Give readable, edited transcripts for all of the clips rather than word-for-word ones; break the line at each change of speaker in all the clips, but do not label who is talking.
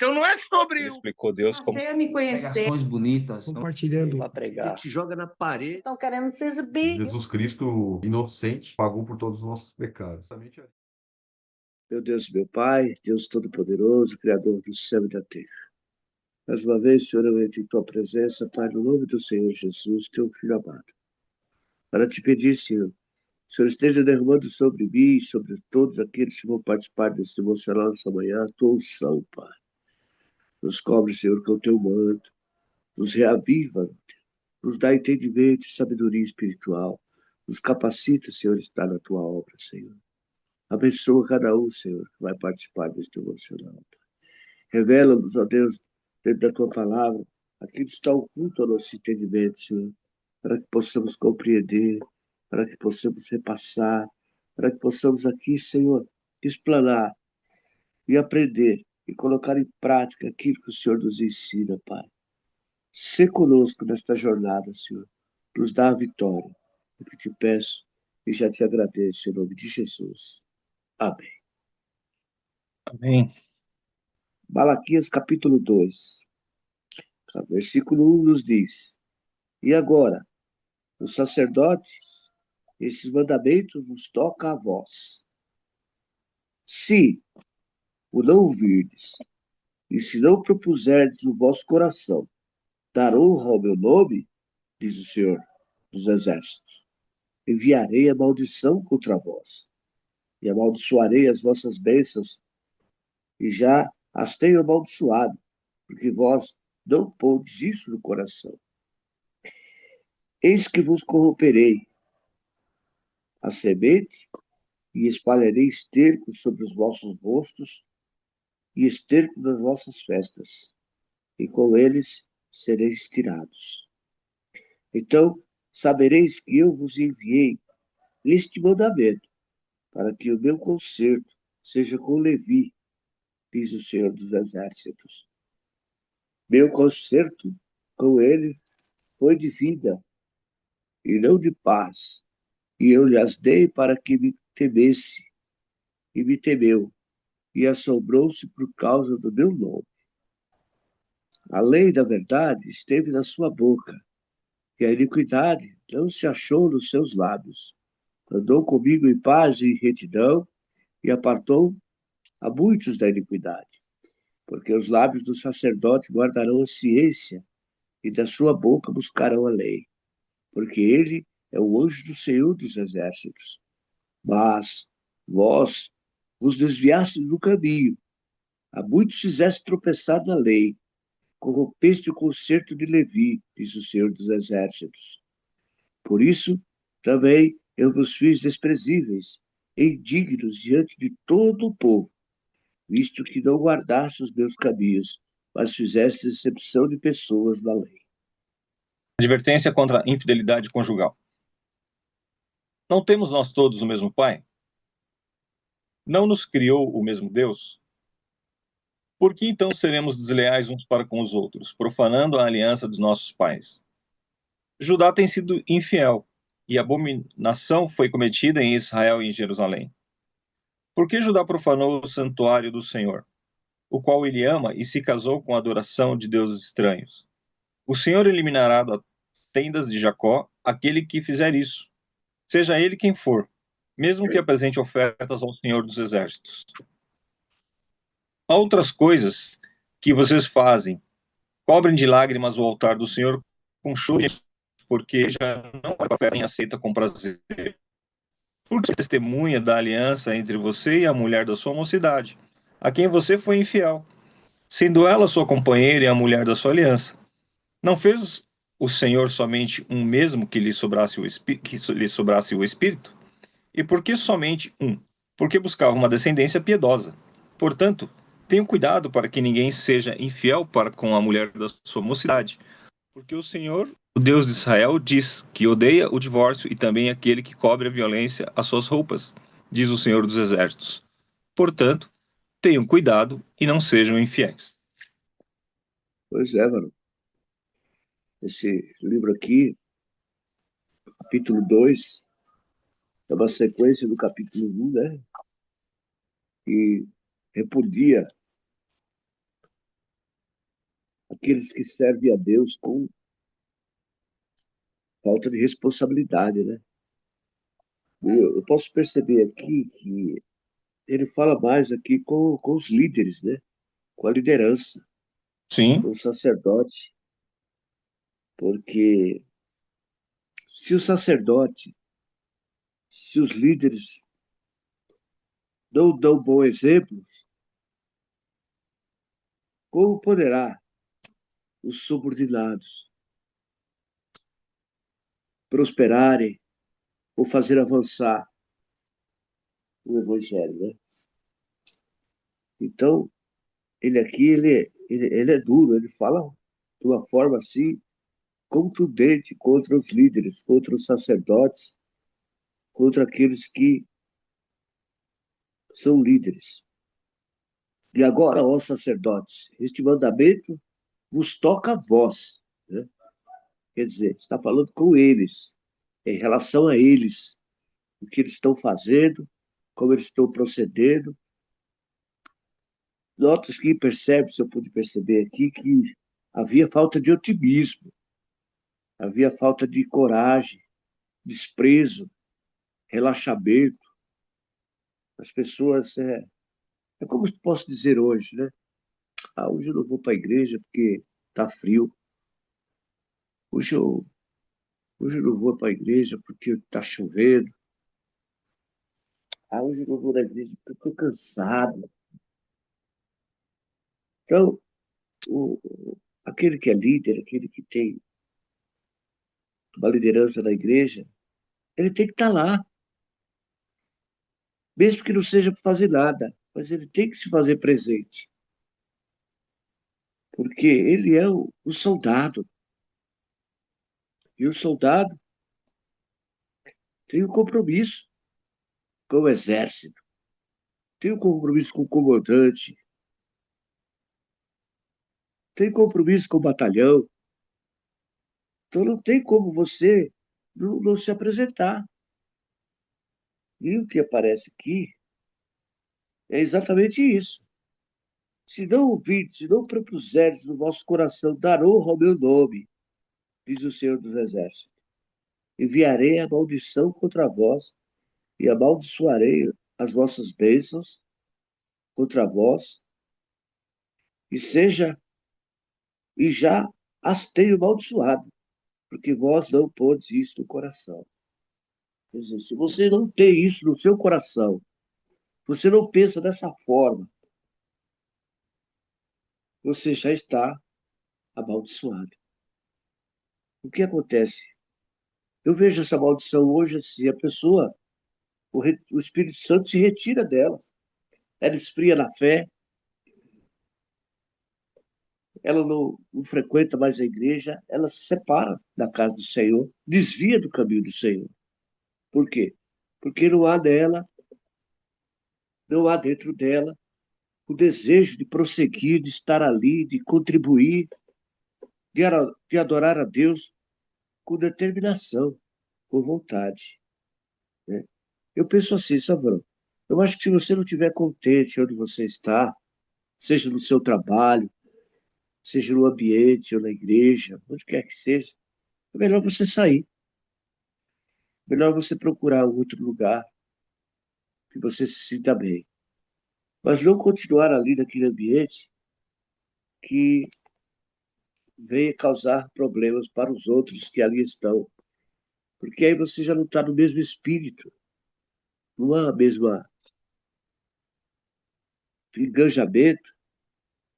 Então não é sobre
Ele explicou Deus como
Passei a me conhecer.
Pregações bonitas.
compartilhando.
para pregar.
te joga na parede.
Estão querendo se exibir.
Jesus Cristo, inocente, pagou por todos os nossos pecados.
Meu Deus, meu Pai, Deus Todo-Poderoso, Criador do céu e da terra. Mais uma vez, Senhor, eu entro em Tua presença, Pai, no nome do Senhor Jesus, Teu Filho amado. Para te pedir, Senhor, o Senhor esteja derramando sobre mim e sobre todos aqueles que vão participar desse devocional nessa manhã, a Tua unção, Pai. Nos cobre, Senhor, com o Teu manto. Nos reaviva, nos dá entendimento e sabedoria espiritual. Nos capacita, Senhor, a estar na Tua obra, Senhor. Abençoa cada um, Senhor, que vai participar deste devocional. Revela-nos, ó Deus, dentro da Tua palavra, aquilo que está oculto ao nosso entendimento, Senhor, para que possamos compreender, para que possamos repassar, para que possamos aqui, Senhor, explanar e aprender e colocar em prática aquilo que o Senhor nos ensina, Pai. Sê conosco nesta jornada, Senhor. Nos dá a vitória. É o que te peço e já te agradeço em nome de Jesus. Amém.
Amém.
Malaquias capítulo 2. Versículo 1 nos diz: E agora, os sacerdotes, esses mandamentos nos tocam a vós. Se o não ouvirdes, e se não propuserdes no vosso coração dar honra ao meu nome, diz o Senhor dos Exércitos, enviarei a maldição contra vós, e amaldiçoarei as vossas bênçãos, e já as tenho amaldiçoado, porque vós não pondes isso no coração. Eis que vos corromperei a semente, e espalharei esterco sobre os vossos rostos, e esterco das vossas festas, e com eles sereis tirados. Então sabereis que eu vos enviei este mandamento, para que o meu conserto seja com Levi, diz o Senhor dos Exércitos. Meu conserto com ele foi de vida, e não de paz, e eu lhes dei para que me temesse, e me temeu, e assombrou-se por causa do meu nome. A lei da verdade esteve na sua boca, e a iniquidade não se achou nos seus lábios. Andou comigo em paz e em retidão, e apartou a muitos da iniquidade. Porque os lábios do sacerdote guardarão a ciência, e da sua boca buscarão a lei. Porque ele é o anjo do Senhor dos Exércitos. Mas vós vos desviastes do caminho, a muitos fizeste tropeçar na lei, corrompeste o concerto de Levi, diz o Senhor dos Exércitos. Por isso, também eu vos fiz desprezíveis, indignos diante de todo o povo, visto que não guardaste os meus caminhos, mas fizeste exceção de pessoas da lei.
Advertência contra a infidelidade conjugal. Não temos nós todos o mesmo Pai? Não nos criou o mesmo Deus? Por que então seremos desleais uns para com os outros, profanando a aliança dos nossos pais? Judá tem sido infiel, e abominação foi cometida em Israel e em Jerusalém. Por que Judá profanou o santuário do Senhor, o qual ele ama, e se casou com a adoração de deuses estranhos? O Senhor eliminará das tendas de Jacó aquele que fizer isso, seja ele quem for, mesmo que apresente ofertas ao Senhor dos Exércitos. Há outras coisas que vocês fazem. Cobrem de lágrimas o altar do Senhor com choro, porque já não é papel nem aceita com prazer. Porque testemunha da aliança entre você e a mulher da sua mocidade, a quem você foi infiel, sendo ela sua companheira e a mulher da sua aliança. Não fez o Senhor somente um mesmo que lhe sobrasse o espírito? E por que somente um? Porque buscava uma descendência piedosa. Portanto, tenham cuidado para que ninguém seja infiel para com a mulher da sua mocidade, porque o Senhor, o Deus de Israel, diz que odeia o divórcio e também aquele que cobre a violência às suas roupas, diz o Senhor dos Exércitos. Portanto, tenham cuidado e não sejam infiéis.
Pois é, mano. Esse livro aqui, capítulo 2, é uma sequência do capítulo 1, né? Que repudia aqueles que servem a Deus com falta de responsabilidade, né? Eu posso perceber aqui que ele fala mais aqui com os líderes, né? Com a liderança,
Sim,
com o sacerdote, porque se o sacerdote, se os líderes não dão bom exemplo, como poderá os subordinados prosperarem ou fazer avançar o evangelho, né? Então, ele é duro, ele fala de uma forma assim contundente contra os líderes, contra os sacerdotes, contra aqueles que são líderes. E agora, ó sacerdotes, este mandamento vos toca a vós, né? Quer dizer, está falando com eles, em relação a eles, o que eles estão fazendo, como eles estão procedendo. Notas que percebe, se eu pude perceber aqui, que havia falta de otimismo, havia falta de coragem, desprezo, relaxamento. As pessoas, é como eu posso dizer hoje, né? Ah, hoje eu não vou para a igreja porque está frio. Hoje eu, hoje eu não vou para a igreja porque está chovendo. Ah, hoje eu não vou na igreja porque eu estou cansado. Então, aquele que é líder, aquele que tem uma liderança na igreja, ele tem que estar lá, mesmo que não seja para fazer nada, mas ele tem que se fazer presente, porque ele é o soldado, e o soldado tem um compromisso com o exército, tem um compromisso com o comandante, tem compromisso com o batalhão, então não tem como você não se apresentar. E o que aparece aqui é exatamente isso. Se não ouvirdes, se não propuserdes no vosso coração dar honra ao meu nome, diz o Senhor dos Exércitos, enviarei a maldição contra vós e amaldiçoarei as vossas bênçãos contra vós, e seja, e já as tenho amaldiçoado, porque vós não podes isso no coração. Quer dizer, se você não tem isso no seu coração, você não pensa dessa forma, você já está amaldiçoado. O que acontece? Eu vejo essa maldição hoje assim, a pessoa, o Espírito Santo se retira dela, ela esfria na fé, ela não frequenta mais a igreja, ela se separa da casa do Senhor, desvia do caminho do Senhor. Por quê? Porque não há nela, não há dentro dela o desejo de prosseguir, de estar ali, de contribuir, de adorar a Deus com determinação, com vontade, né? Eu penso assim, Sabrão, eu acho que se você não estiver contente onde você está, seja no seu trabalho, seja no ambiente ou na igreja, onde quer que seja, é melhor você sair. Melhor você procurar outro lugar que você se sinta bem. Mas não continuar ali naquele ambiente que venha causar problemas para os outros que ali estão. Porque aí você já não está no mesmo espírito, numa mesma engajamento.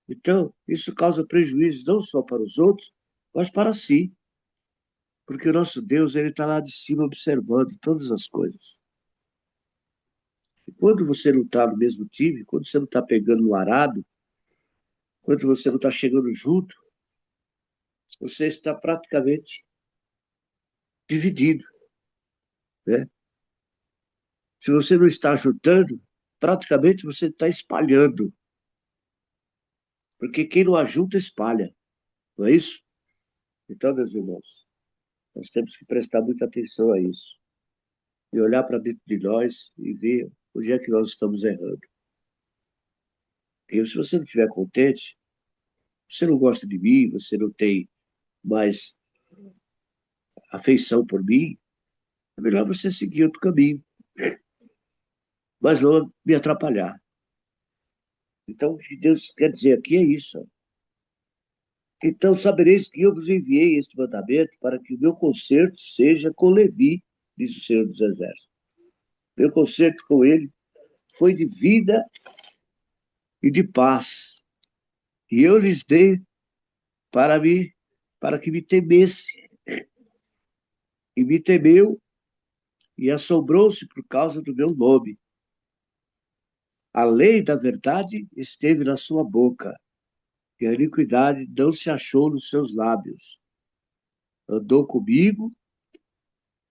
Então, isso causa prejuízo não só para os outros, mas para si. Porque o nosso Deus, ele está lá de cima observando todas as coisas. E quando você não está no mesmo time, quando você não está pegando no arado, quando você não está chegando junto, você está praticamente dividido, né? Se você não está ajudando, praticamente você está espalhando, porque quem não ajuda espalha, não é isso? Então, meus irmãos, nós temos que prestar muita atenção a isso e olhar para dentro de nós e ver onde é que nós estamos errando. Porque se você não estiver contente, você não gosta de mim, você não tem mais afeição por mim, é melhor você seguir outro caminho, mas não me atrapalhar. Então, o que Deus quer dizer aqui é isso. Ó. Então, sabereis que eu vos enviei este mandamento para que o meu concerto seja com Levi, diz o Senhor dos Exércitos. Meu concerto com ele foi de vida e de paz. E eu lhes dei para mim, para que me temesse. E me temeu e assombrou-se por causa do meu nome. A lei da verdade esteve na sua boca, e a iniquidade não se achou nos seus lábios. Andou comigo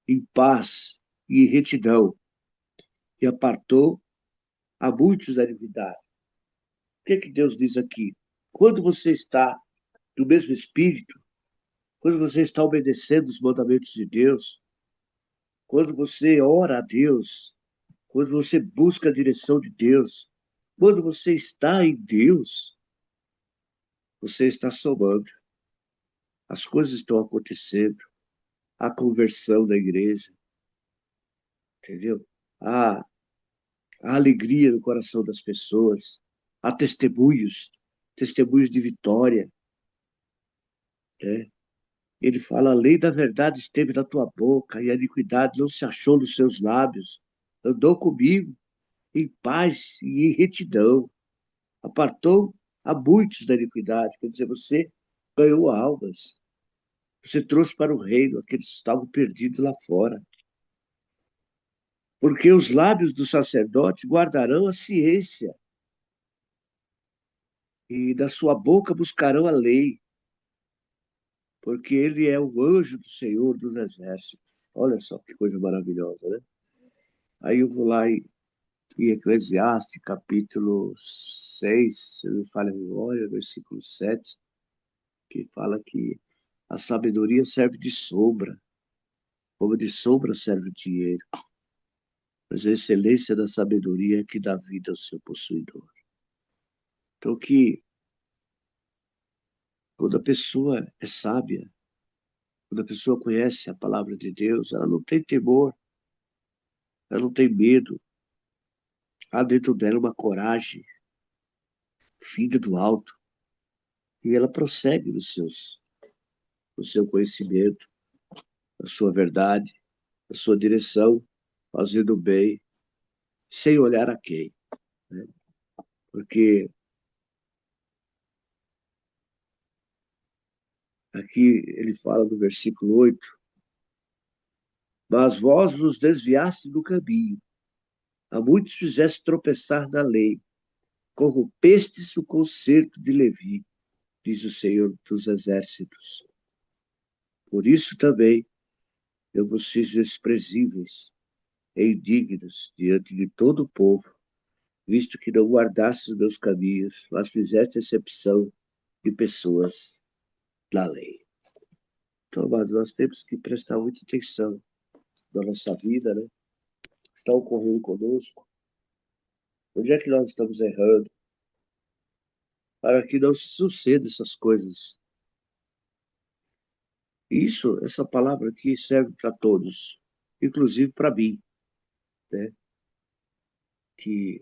em paz e em retidão, e apartou a muitos da iniquidade. O que que Deus diz aqui? Quando você está no mesmo espírito, quando você está obedecendo os mandamentos de Deus, quando você ora a Deus, quando você busca a direção de Deus, quando você está em Deus, você está somando. As coisas estão acontecendo. A conversão da igreja, entendeu? A, a alegria no coração das pessoas. Há testemunhos, testemunhos de vitória. Né? Ele fala, a lei da verdade esteve na tua boca e a iniquidade não se achou nos seus lábios. Andou comigo em paz e em retidão. Apartou a muitos da iniquidade. Quer dizer, você ganhou almas. Você trouxe para o reino aqueles que estavam perdidos lá fora. Porque os lábios do sacerdote guardarão a ciência, e da sua boca buscarão a lei, porque ele é o anjo do Senhor dos Exércitos. Olha só que coisa maravilhosa, né? Aí eu vou lá em Eclesiastes, capítulo 6, se não me falha a memória, versículo 7, que fala que a sabedoria serve de sombra, como de sombra serve o dinheiro. Mas a excelência da sabedoria é que dá vida ao seu possuidor. Então, que quando a pessoa é sábia, quando a pessoa conhece a palavra de Deus, ela não tem temor, ela não tem medo. Há dentro dela uma coragem vinda do alto. E ela prossegue no seu conhecimento, na sua verdade, na sua direção, fazendo o bem, sem olhar a quem. Né? Porque aqui ele fala no versículo 8, mas vós vos desviaste do caminho, a muitos fizeste tropeçar na lei, corrompestes o concerto de Levi, diz o Senhor dos Exércitos. Por isso também eu vos fiz desprezíveis e indignos diante de todo o povo, visto que não guardastes os meus caminhos, mas fizeste exceção de pessoas na lei. Então, amados, nós temos que prestar muita atenção na nossa vida, né? O que está ocorrendo conosco, onde é que nós estamos errando, para que não suceda essas coisas. E isso, essa palavra aqui serve para todos, inclusive para mim, né? Que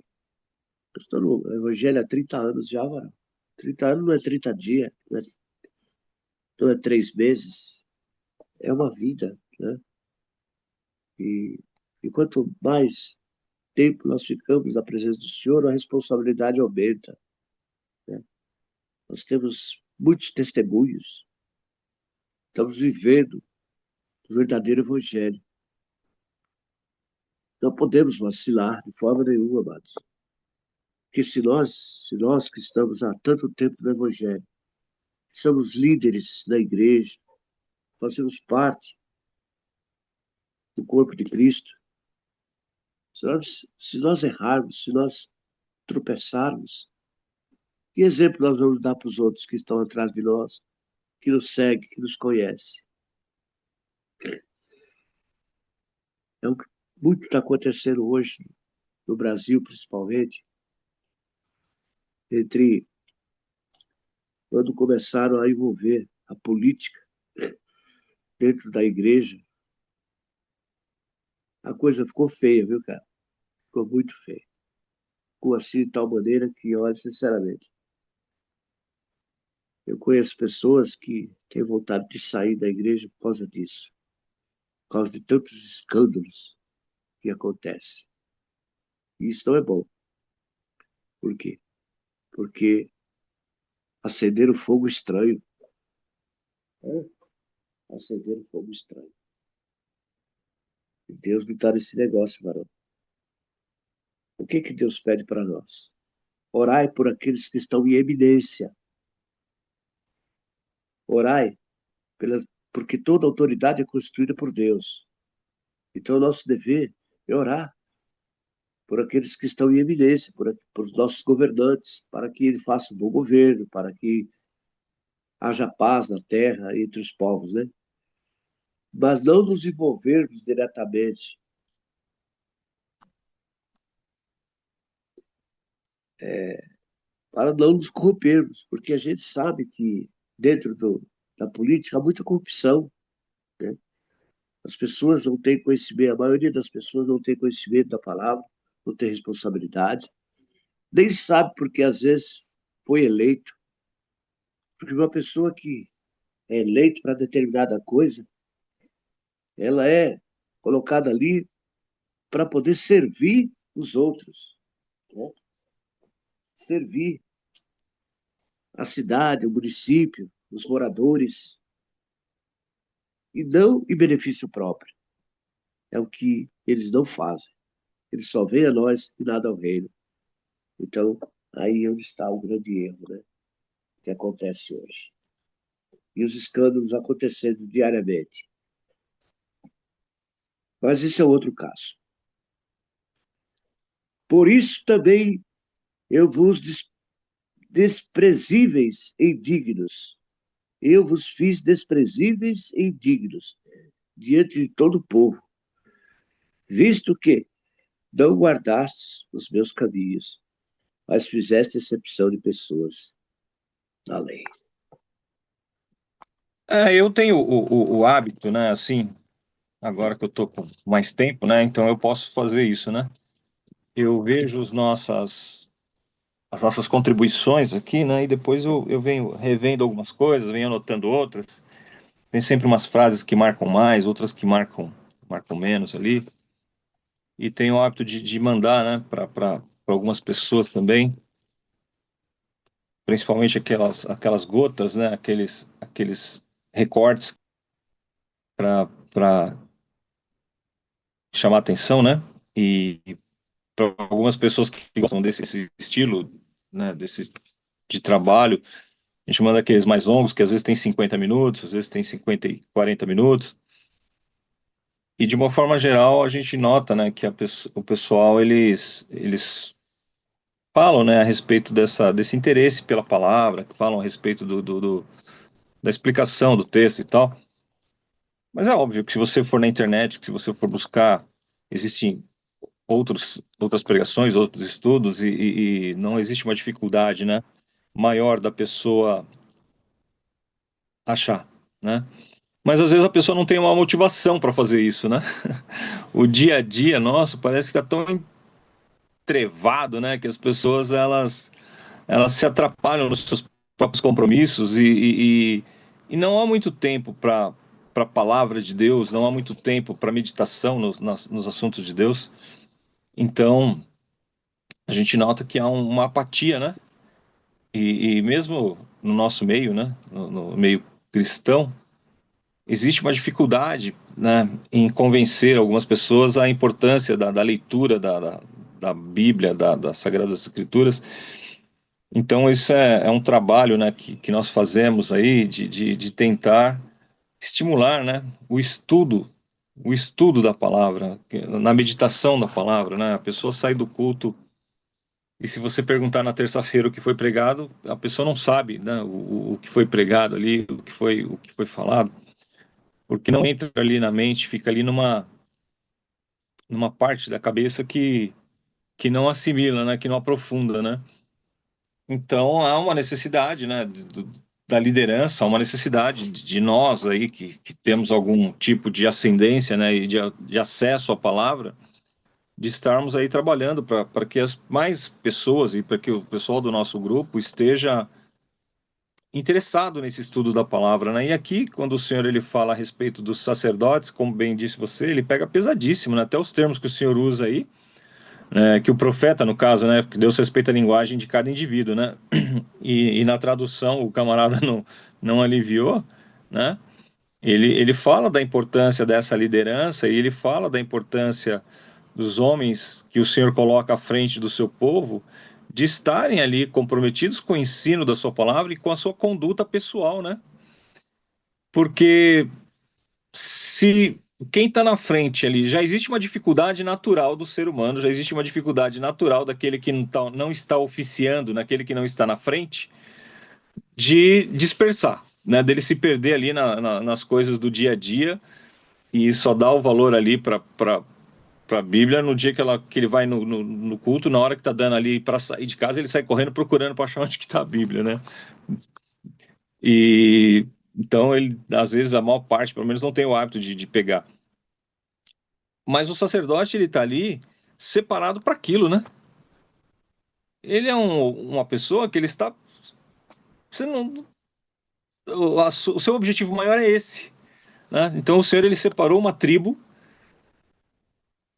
eu estou no Evangelho há 30 anos já, mano. 30 anos não é 30 dias, não é 3 meses, é uma vida, né? E, e quanto mais tempo nós ficamos na presença do Senhor, a responsabilidade aumenta, né? Nós temos muitos testemunhos, estamos vivendo o verdadeiro Evangelho. Não podemos vacilar de forma nenhuma, amados. Porque se nós que estamos há tanto tempo no Evangelho, somos líderes da igreja, fazemos parte do corpo de Cristo, se nós errarmos, se nós tropeçarmos, que exemplo nós vamos dar para os outros que estão atrás de nós, que nos seguem, que nos conhecem? É o que muito está acontecendo hoje, no Brasil principalmente, entre quando começaram a envolver a política dentro da igreja, a coisa ficou feia, viu, cara? Ficou muito feia. Ficou assim de tal maneira que, olha, sinceramente, eu conheço pessoas que têm vontade de sair da igreja por causa disso, por causa de tantos escândalos que acontecem. E isso não é bom. Por quê? Porque acenderam fogo estranho. Né? Acenderam fogo estranho. E Deus não está nesse negócio, varão. O que que Deus pede para nós? Orai por aqueles que estão em eminência. Orai porque toda autoridade é constituída por Deus. Então, nosso dever é orar por aqueles que estão em eminência, por os nossos governantes, para que ele faça um bom governo, para que haja paz na terra entre os povos, né? Mas não nos envolvermos diretamente, para não nos corrompermos, porque a gente sabe que dentro da política há muita corrupção, né? As pessoas não têm conhecimento, a maioria das pessoas não tem conhecimento da palavra, não tem responsabilidade, nem sabe porque às vezes foi eleito, porque uma pessoa que é eleito para determinada coisa, ela é colocada ali para poder servir os outros, né? Servir a cidade, o município, os moradores, e não em benefício próprio. É o que eles não fazem. Eles só veem a nós e nada ao reino. Então, aí é onde está o grande erro, né, que acontece hoje. E os escândalos acontecendo diariamente. Mas isso é outro caso. Por isso também eu vos desprezíveis e indignos. Eu vos fiz desprezíveis e indignos diante de todo o povo, visto que não guardastes os meus caminhos, mas fizeste exceção de pessoas na lei.
Eu tenho o hábito, né, assim, agora que eu tô com mais tempo, né, então eu posso fazer isso, né? Eu vejo as nossas contribuições aqui, né, e depois eu venho revendo algumas coisas, venho anotando outras. Tem sempre umas frases que marcam mais, outras que marcam menos ali. E tenho o hábito de mandar, né, para algumas pessoas também, principalmente aquelas gotas, né, aqueles recortes para chamar atenção, né? E para algumas pessoas que gostam desse estilo, né, desse de trabalho, a gente manda aqueles mais longos, que às vezes tem 50 minutos, às vezes tem 50 e 40 minutos. E de uma forma geral, a gente nota, né, que o pessoal, eles falam, né, a respeito desse interesse pela palavra, falam a respeito da explicação do texto e tal. Mas é óbvio que se você for na internet, que se você for buscar, existem outras pregações, outros estudos, e não existe uma dificuldade, né, maior da pessoa achar, né? Mas às vezes a pessoa não tem uma motivação para fazer isso, né? O dia a dia nosso parece que está tão entrevado, né, que as pessoas elas se atrapalham nos seus próprios compromissos e não há muito tempo para a palavra de Deus, não há muito tempo para meditação nos assuntos de Deus. Então, a gente nota que há uma apatia, né? E mesmo no nosso meio, né? No meio cristão, existe uma dificuldade, né, em convencer algumas pessoas a importância da leitura da Bíblia, das Sagradas Escrituras. Então, isso é um trabalho, né, que nós fazemos aí de tentar estimular, né, o estudo da palavra, na meditação da palavra, né? A pessoa sai do culto e se você perguntar na terça-feira o que foi pregado, a pessoa não sabe, né, o que foi pregado ali, o que foi falado, porque não entra ali na mente, fica ali numa parte da cabeça que não assimila, né, que não aprofunda, né? Então há uma necessidade, né, da liderança, há uma necessidade de nós aí que temos algum tipo de ascendência, né, e de acesso à palavra, de estarmos aí trabalhando para que as mais pessoas e para que o pessoal do nosso grupo esteja interessado nesse estudo da palavra, né? E aqui, quando o senhor ele fala a respeito dos sacerdotes, como bem disse você, ele pega pesadíssimo, né? Até os termos que o senhor usa aí, né? Que o profeta, no caso, né? Porque Deus respeita a linguagem de cada indivíduo, né? E na tradução o camarada não aliviou, né? Ele fala da importância dessa liderança e ele fala da importância dos homens que o Senhor coloca à frente do seu povo, de estarem ali comprometidos com o ensino da sua palavra e com a sua conduta pessoal, né? Porque se quem está na frente ali, já existe uma dificuldade natural do ser humano, já existe uma dificuldade natural daquele que não está oficiando, naquele que não está na frente, de dispersar, né? Dele se perder ali nas coisas do dia a dia e só dar o valor ali para a Bíblia no dia que ele vai no culto, na hora que está dando ali para sair de casa, ele sai correndo procurando para achar onde que está a Bíblia, né? E então ele, às vezes, a maior parte, pelo menos, não tem o hábito de pegar. Mas o sacerdote, ele está ali separado para aquilo, né? Ele é uma pessoa que ele está. Você não, o seu objetivo maior é esse, né? Então o Senhor ele separou uma tribo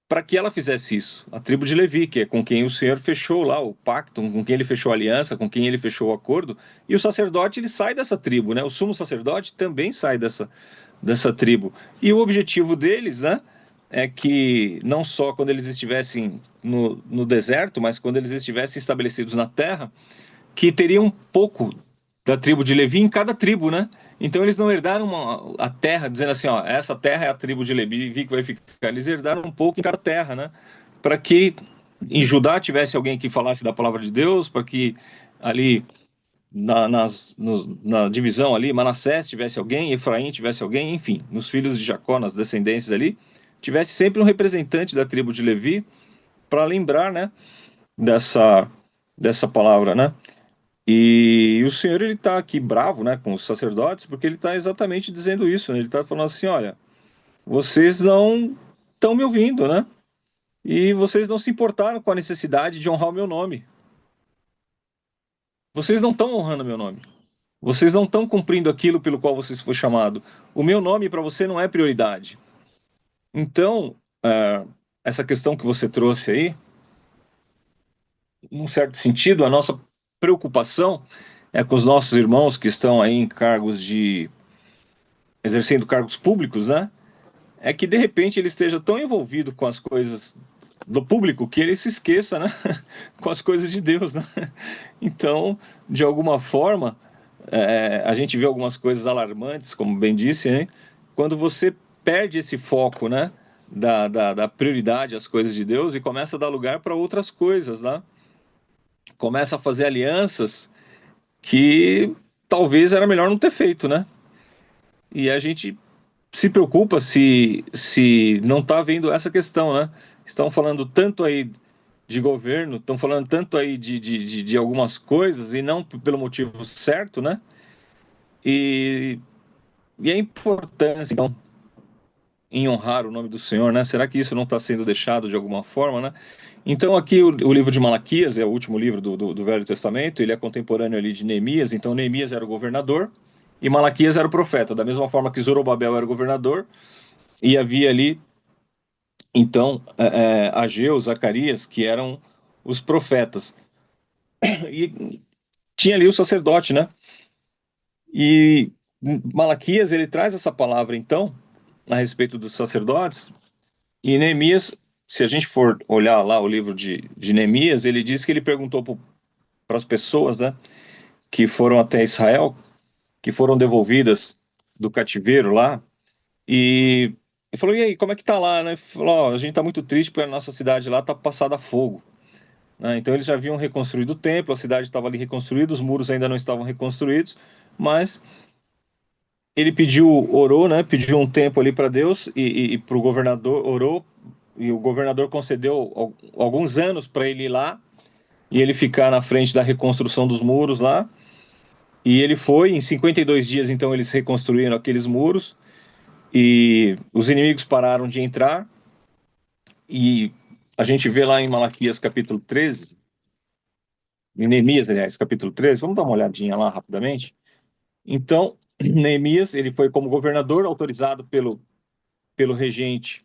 para que ela fizesse isso. A tribo de Levi, que é com quem o Senhor fechou lá o pacto, com quem ele fechou a aliança, com quem ele fechou o acordo, e o sacerdote ele sai dessa tribo, né? O sumo sacerdote também sai dessa tribo. E o objetivo deles, né, é que não só quando eles estivessem no deserto, mas quando eles estivessem estabelecidos na terra, que teria um pouco da tribo de Levi em cada tribo, né? Então eles não herdaram a terra, dizendo assim, ó, essa terra é a tribo de Levi que vai ficar. Eles herdaram um pouco em cada terra, né? Para que em Judá tivesse alguém que falasse da palavra de Deus, para que ali na divisão ali, Manassés tivesse alguém, Efraim tivesse alguém, enfim, nos filhos de Jacó, nas descendências ali, tivesse sempre um representante da tribo de Levi para lembrar, né, dessa palavra, né? E o Senhor ele está aqui bravo, né, com os sacerdotes, porque ele está exatamente dizendo isso, né? Ele está falando assim, olha, vocês não estão me ouvindo, né? E vocês não se importaram com a necessidade de honrar o meu nome. Vocês não estão honrando o meu nome. Vocês não estão cumprindo aquilo pelo qual vocês foram chamados. O meu nome para você não é prioridade. Então, essa questão que você trouxe aí, num certo sentido, a nossa preocupação é com os nossos irmãos que estão aí em cargos exercendo cargos públicos, né? É que de repente ele esteja tão envolvido com as coisas do público que ele se esqueça, né? Com as coisas de Deus, né? Então, de alguma forma, a gente vê algumas coisas alarmantes, como bem disse, né? Quando você perde esse foco, né? Da prioridade às coisas de Deus e começa a dar lugar para outras coisas, né? Começa a fazer alianças que talvez era melhor não ter feito, né? E a gente se preocupa se não está vendo essa questão, né? Estão falando tanto aí de governo, estão falando tanto aí de algumas coisas e não pelo motivo certo, né? E, e a importância, então, em honrar o nome do Senhor, né? Será que isso não está sendo deixado de alguma forma, né? Então, aqui o livro de Malaquias é o último livro do Velho Testamento, ele é contemporâneo ali de Neemias, então Neemias era o governador e Malaquias era o profeta, da mesma forma que Zorobabel era o governador, e havia ali, então, Ageu, Zacarias, que eram os profetas. E tinha ali o sacerdote, né? E Malaquias, ele traz essa palavra, então, a respeito dos sacerdotes, e Neemias, se a gente for olhar lá o livro de Neemias, ele diz que ele perguntou para as pessoas, né, que foram até Israel, que foram devolvidas do cativeiro lá, e ele falou, e aí, como é que tá lá, né? Ele falou, oh, a gente tá muito triste porque a nossa cidade lá tá passada a fogo, né? Então eles já haviam reconstruído o templo, a cidade estava ali reconstruída, os muros ainda não estavam reconstruídos, mas ele orou, né? Pediu um tempo ali para Deus e para o governador, orou, e o governador concedeu alguns anos para ele ir lá e ele ficar na frente da reconstrução dos muros lá. E ele foi, em 52 dias, então, eles reconstruíram aqueles muros, e os inimigos pararam de entrar, e a gente vê lá em Malaquias capítulo 13, em Neemias, aliás, capítulo 13, vamos dar uma olhadinha lá rapidamente. Então, Neemias, ele foi como governador, autorizado pelo regente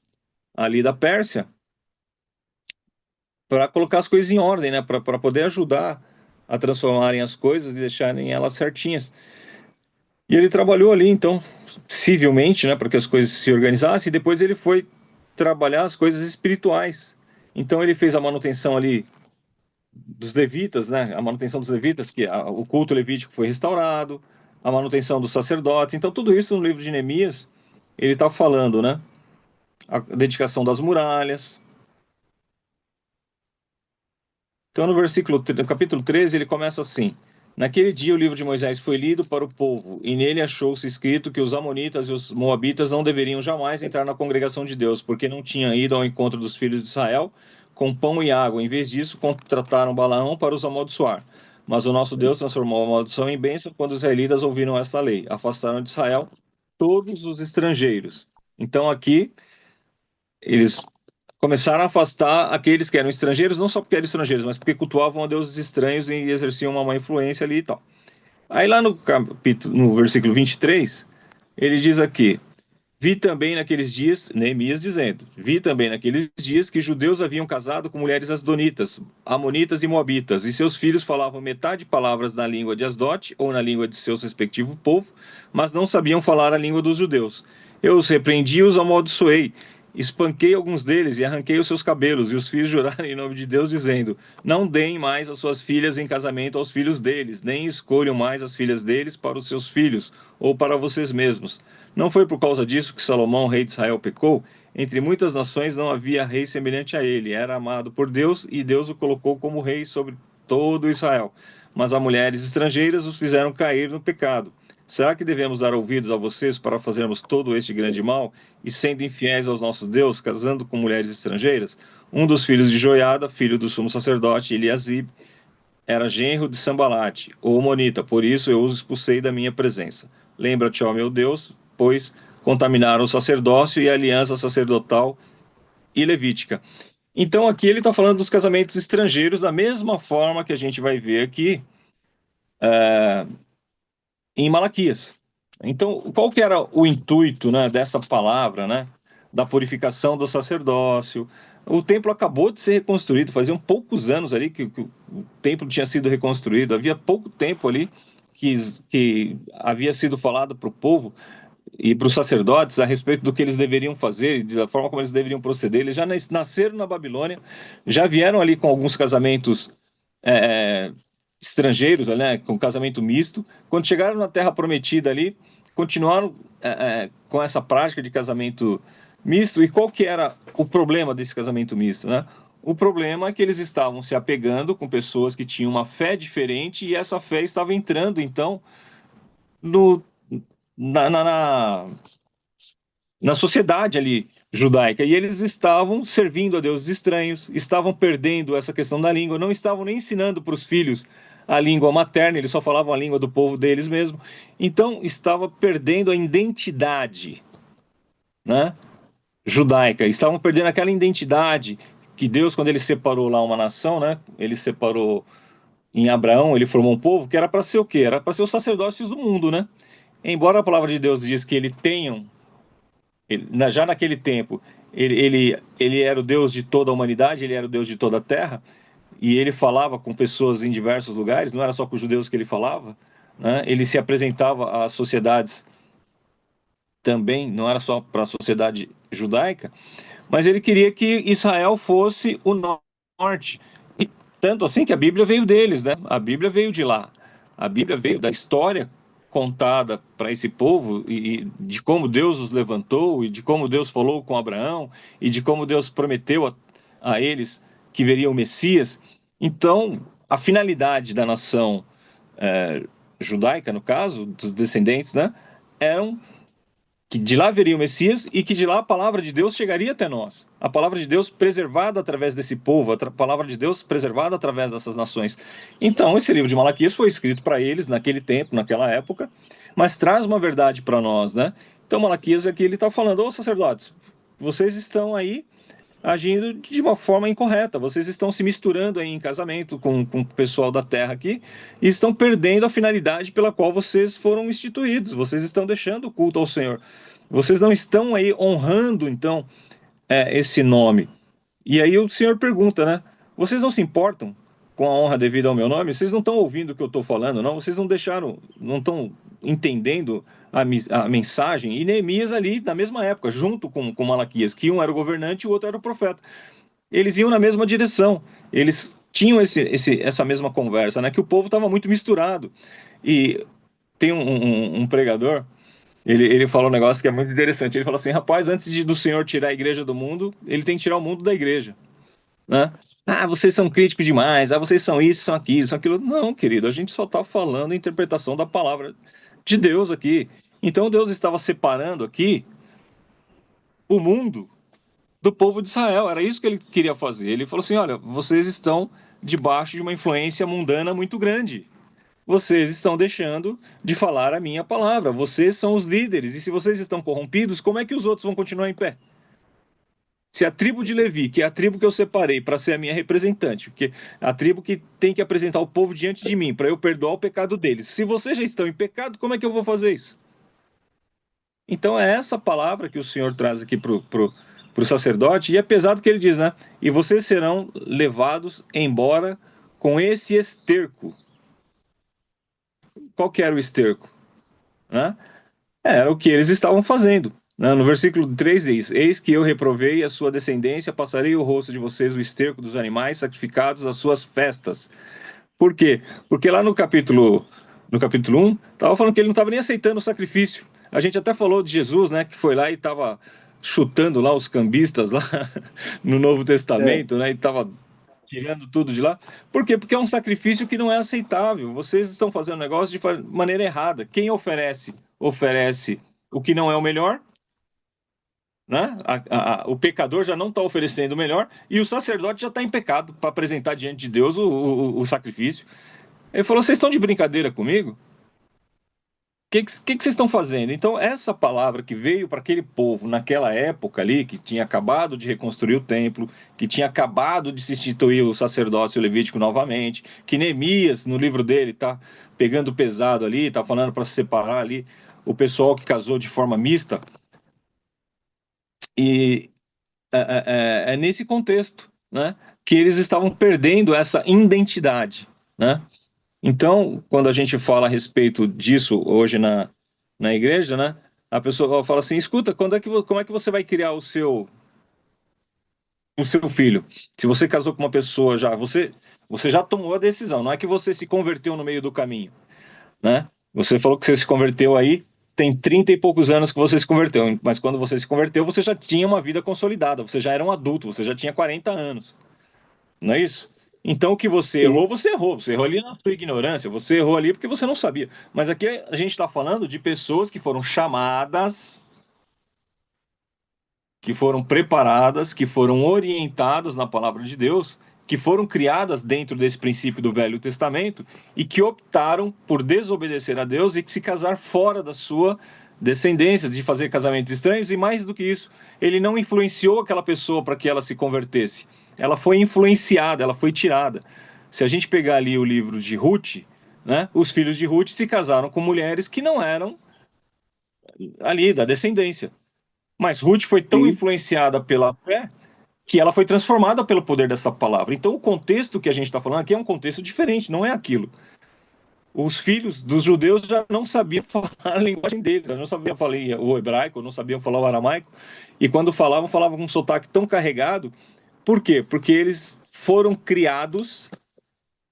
ali da Pérsia, para colocar as coisas em ordem, né? Para poder ajudar a transformarem as coisas e deixarem elas certinhas. E ele trabalhou ali, então, civilmente, né, para que as coisas se organizassem, e depois ele foi trabalhar as coisas espirituais. Então ele fez a manutenção ali dos levitas, né, a manutenção dos levitas, que o culto levítico foi restaurado, a manutenção dos sacerdotes. Então tudo isso no livro de Neemias, ele está falando, né, a dedicação das muralhas. Então no capítulo 13, ele começa assim: Naquele dia o livro de Moisés foi lido para o povo, e nele achou-se escrito que os amonitas e os moabitas não deveriam jamais entrar na congregação de Deus, porque não tinham ido ao encontro dos filhos de Israel com pão e água. Em vez disso, contrataram Balaão para os amaldiçoar. Mas o nosso Deus transformou a maldição em bênção quando os israelitas ouviram esta lei. Afastaram de Israel todos os estrangeiros. Então aqui eles começaram a afastar aqueles que eram estrangeiros, não só porque eram estrangeiros, mas porque cultuavam a deuses estranhos e exerciam uma má influência ali e tal. Aí lá no versículo 23, ele diz aqui: Vi também naqueles dias, Neemias dizendo, vi também naqueles dias que judeus haviam casado com mulheres asdonitas, amonitas e moabitas, e seus filhos falavam metade palavras na língua de Asdote ou na língua de seus respectivos povo, mas não sabiam falar a língua dos judeus. Eu os repreendi e os amaldiçoei, espanquei alguns deles e arranquei os seus cabelos, e os fiz jurar em nome de Deus, dizendo: Não deem mais as suas filhas em casamento aos filhos deles, nem escolham mais as filhas deles para os seus filhos, ou para vocês mesmos. Não foi por causa disso que Salomão, rei de Israel, pecou? Entre muitas nações não havia rei semelhante a ele. Era amado por Deus e Deus o colocou como rei sobre todo Israel. Mas as mulheres estrangeiras os fizeram cair no pecado. Será que devemos dar ouvidos a vocês para fazermos todo este grande mal e sendo infiéis aos nossos Deus, casando com mulheres estrangeiras? Um dos filhos de Joiada, filho do sumo sacerdote Eliasib, era genro de Sambalate, o Monita, por isso eu os expulsei da minha presença. Lembra-te, ó meu Deus, pois contaminaram o sacerdócio e a aliança sacerdotal e levítica. Então aqui ele está falando dos casamentos estrangeiros da mesma forma que a gente vai ver aqui em Malaquias. Então, qual que era o intuito, né, dessa palavra, né, da purificação do sacerdócio? O templo acabou de ser reconstruído, faziam poucos anos ali que o templo tinha sido reconstruído, havia pouco tempo ali que havia sido falado para o povo e para os sacerdotes a respeito do que eles deveriam fazer, da forma como eles deveriam proceder. Eles já nasceram na Babilônia, já vieram ali com alguns casamentos é, estrangeiros, né, com casamento misto. Quando chegaram na Terra Prometida ali, continuaram com essa prática de casamento misto. E qual que era o problema desse casamento misto, né? O problema é que eles estavam se apegando com pessoas que tinham uma fé diferente e essa fé estava entrando, então, no, na, na, na, na sociedade ali judaica, e eles estavam servindo a deuses estranhos, estavam perdendo essa questão da língua, não estavam nem ensinando para os filhos a língua materna, eles só falavam a língua do povo deles mesmo, então estava perdendo a identidade, né, judaica, estavam perdendo aquela identidade que Deus, quando ele separou lá uma nação, né, ele separou em Abraão, ele formou um povo que era para ser o quê? Era para ser os sacerdócios do mundo, né? Embora a palavra de Deus diz que ele tenham já naquele tempo, ele era o Deus de toda a humanidade, ele era o Deus de toda a terra, e ele falava com pessoas em diversos lugares, não era só com os judeus que ele falava, né? Ele se apresentava às sociedades também, não era só para a sociedade judaica, mas ele queria que Israel fosse o norte. E tanto assim que a Bíblia veio deles, né? A Bíblia veio de lá. A Bíblia veio da história contada para esse povo e de como Deus os levantou e de como Deus falou com Abraão e de como Deus prometeu a eles que veria o Messias. Então, a finalidade da nação judaica, no caso, dos descendentes, né, eram que de lá viria o Messias e que de lá a palavra de Deus chegaria até nós. A palavra de Deus preservada através desse povo, a palavra de Deus preservada através dessas nações. Então, esse livro de Malaquias foi escrito para eles naquele tempo, naquela época, mas traz uma verdade para nós, né? Então, Malaquias aqui ele está falando: ô sacerdotes, vocês estão aí agindo de uma forma incorreta. Vocês estão se misturando aí em casamento com o pessoal da terra aqui e estão perdendo a finalidade pela qual vocês foram instituídos. Vocês estão deixando o culto ao Senhor. Vocês não estão aí honrando, então, esse nome. E aí o Senhor pergunta, né? Vocês não se importam com a honra devida ao meu nome? Vocês não estão ouvindo o que eu estou falando, não? Vocês não deixaram, não estão entendendo a mensagem? E Neemias ali, na mesma época, junto com Malaquias, que um era o governante e o outro era o profeta. Eles iam na mesma direção. Eles tinham essa mesma conversa, né? Que o povo estava muito misturado. E tem um pregador, ele fala um negócio que é muito interessante. Ele fala assim: rapaz, antes do Senhor tirar a igreja do mundo, ele tem que tirar o mundo da igreja, né? Ah, vocês são críticos demais. Ah, vocês são isso, são aquilo, são aquilo. Não, querido, a gente só está falando a interpretação da palavra de Deus aqui. Então Deus estava separando aqui o mundo do povo de Israel. Era isso que ele queria fazer. Ele falou assim: olha, vocês estão debaixo de uma influência mundana muito grande. Vocês estão deixando de falar a minha palavra. Vocês são os líderes. E se vocês estão corrompidos, como é que os outros vão continuar em pé? Se a tribo de Levi, que é a tribo que eu separei para ser a minha representante, porque a tribo que tem que apresentar o povo diante de mim para eu perdoar o pecado deles, se vocês já estão em pecado, como é que eu vou fazer isso? Então é essa palavra que o Senhor traz aqui para o sacerdote, e é pesado que ele diz, né? E vocês serão levados embora com esse esterco. Qual que era o esterco? Né? Era o que eles estavam fazendo. No versículo 3 diz: eis que eu reprovei a sua descendência, passarei o rosto de vocês o esterco dos animais sacrificados às suas festas. Por quê? Porque lá no capítulo 1, estava falando que ele não estava nem aceitando o sacrifício. A gente até falou de Jesus, né, que foi lá e estava chutando lá os cambistas lá no Novo Testamento, né, e estava tirando tudo de lá. Por quê? Porque é um sacrifício que não é aceitável. Vocês estão fazendo o negócio de maneira errada. Quem oferece o que não é o melhor, né? O pecador já não está oferecendo o melhor e o sacerdote já está em pecado para apresentar diante de Deus o sacrifício. Ele falou: vocês estão de brincadeira comigo? O que vocês estão fazendo? Então, essa palavra que veio para aquele povo naquela época ali, que tinha acabado de reconstruir o templo, que tinha acabado de se instituir o sacerdócio levítico novamente, que Neemias, no livro dele, está pegando pesado ali, está falando para separar ali o pessoal que casou de forma mista. E é nesse contexto, né, que eles estavam perdendo essa identidade, né? Então, quando a gente fala a respeito disso hoje na igreja, né, a pessoa fala assim: escuta, como é que você vai criar o seu filho? Se você casou com uma pessoa já, você já tomou a decisão, não é que você se converteu no meio do caminho, né? Você falou que você se converteu aí, tem 30 e poucos anos que você se converteu, mas quando você se converteu, você já tinha uma vida consolidada, você já era um adulto, você já tinha 40 anos, não é isso? Então, o que você errou, você errou ali na sua ignorância, você errou ali porque você não sabia. Mas aqui a gente está falando de pessoas que foram chamadas, que foram preparadas, que foram orientadas na palavra de Deus, que foram criadas dentro desse princípio do Velho Testamento e que optaram por desobedecer a Deus e que se casar fora da sua descendência, de fazer casamentos estranhos, e mais do que isso, ele não influenciou aquela pessoa para que ela se convertesse. Ela foi influenciada, ela foi tirada. Se a gente pegar ali o livro de Ruth, né, os filhos de Ruth se casaram com mulheres que não eram ali da descendência. Mas Ruth foi tão influenciada pela fé que ela foi transformada pelo poder dessa palavra. Então, o contexto que a gente está falando aqui é um contexto diferente, não é aquilo. Os filhos dos judeus já não sabiam falar a linguagem deles, já não sabiam falar o hebraico, não sabiam falar o aramaico, e quando falavam com um sotaque tão carregado. Por quê? Porque eles foram criados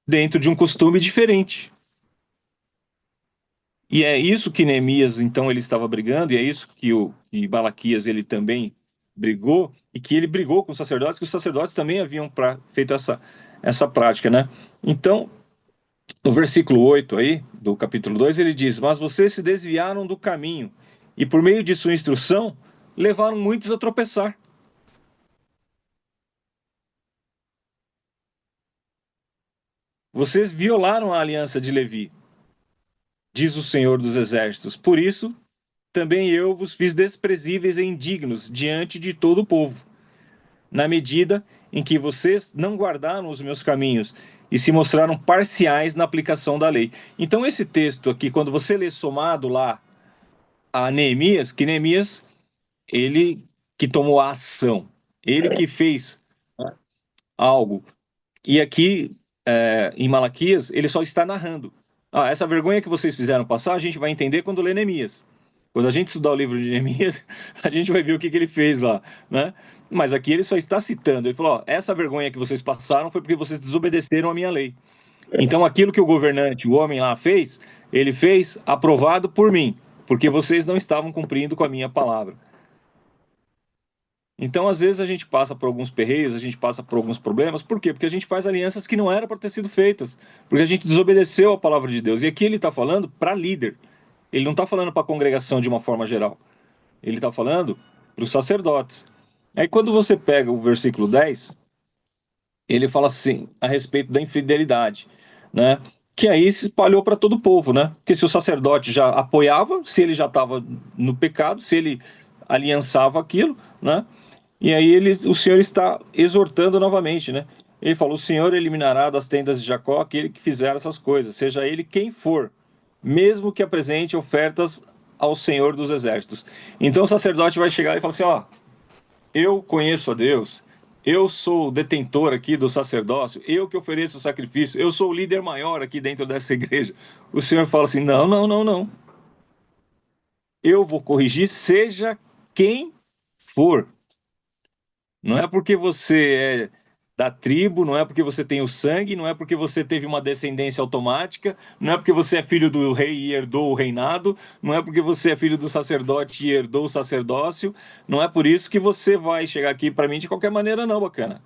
dentro de um costume diferente. E é isso que Neemias, então, ele estava brigando, e é isso que Malaquias, ele também brigou, e que ele brigou com os sacerdotes, que os sacerdotes também haviam feito essa prática, né? Então, no versículo 8 aí, do capítulo 2, ele diz: mas vocês se desviaram do caminho e por meio de sua instrução, levaram muitos a tropeçar. Vocês violaram a aliança de Levi, diz o Senhor dos Exércitos. Por isso, também eu vos fiz desprezíveis e indignos diante de todo o povo, na medida em que vocês não guardaram os meus caminhos e se mostraram parciais na aplicação da lei. Então, esse texto aqui, quando você lê somado lá a Neemias, que Neemias, ele que tomou a ação, ele que fez, né, algo. E aqui, em Malaquias, ele só está narrando. Essa vergonha que vocês fizeram passar, a gente vai entender quando ler Neemias. Quando a gente estudar o livro de Neemias, a gente vai ver o que ele fez lá, né? Mas aqui ele só está citando. Ele falou: ó, essa vergonha que vocês passaram foi porque vocês desobedeceram a minha lei. Então, aquilo que o governante, o homem lá fez, ele fez aprovado por mim, porque vocês não estavam cumprindo com a minha palavra. Então, às vezes, a gente passa por alguns perreios, a gente passa por alguns problemas. Por quê? Porque a gente faz alianças que não eram para ter sido feitas, porque a gente desobedeceu a palavra de Deus. E aqui ele está falando para líder, ele não está falando para a congregação de uma forma geral, ele está falando para os sacerdotes. Aí, quando você pega o versículo 10, ele fala assim, a respeito da infidelidade, né? Que aí se espalhou para todo o povo, né? Porque se o sacerdote já apoiava, se ele já estava no pecado, se ele aliançava aquilo, né? E aí o Senhor está exortando novamente, né? Ele falou: o Senhor eliminará das tendas de Jacó aquele que fizer essas coisas, seja ele quem for, mesmo que apresente ofertas ao Senhor dos Exércitos. Então o sacerdote vai chegar e falar assim: ó, eu conheço a Deus, eu sou o detentor aqui do sacerdócio, eu que ofereço o sacrifício, eu sou o líder maior aqui dentro dessa igreja. O Senhor fala assim: não, não, não, não. Eu vou corrigir, seja quem for. Não é porque você é da tribo, não é porque você tem o sangue, não é porque você teve uma descendência automática, não é porque você é filho do rei e herdou o reinado, não é porque você é filho do sacerdote e herdou o sacerdócio, não é por isso que você vai chegar aqui para mim de qualquer maneira, não, bacana,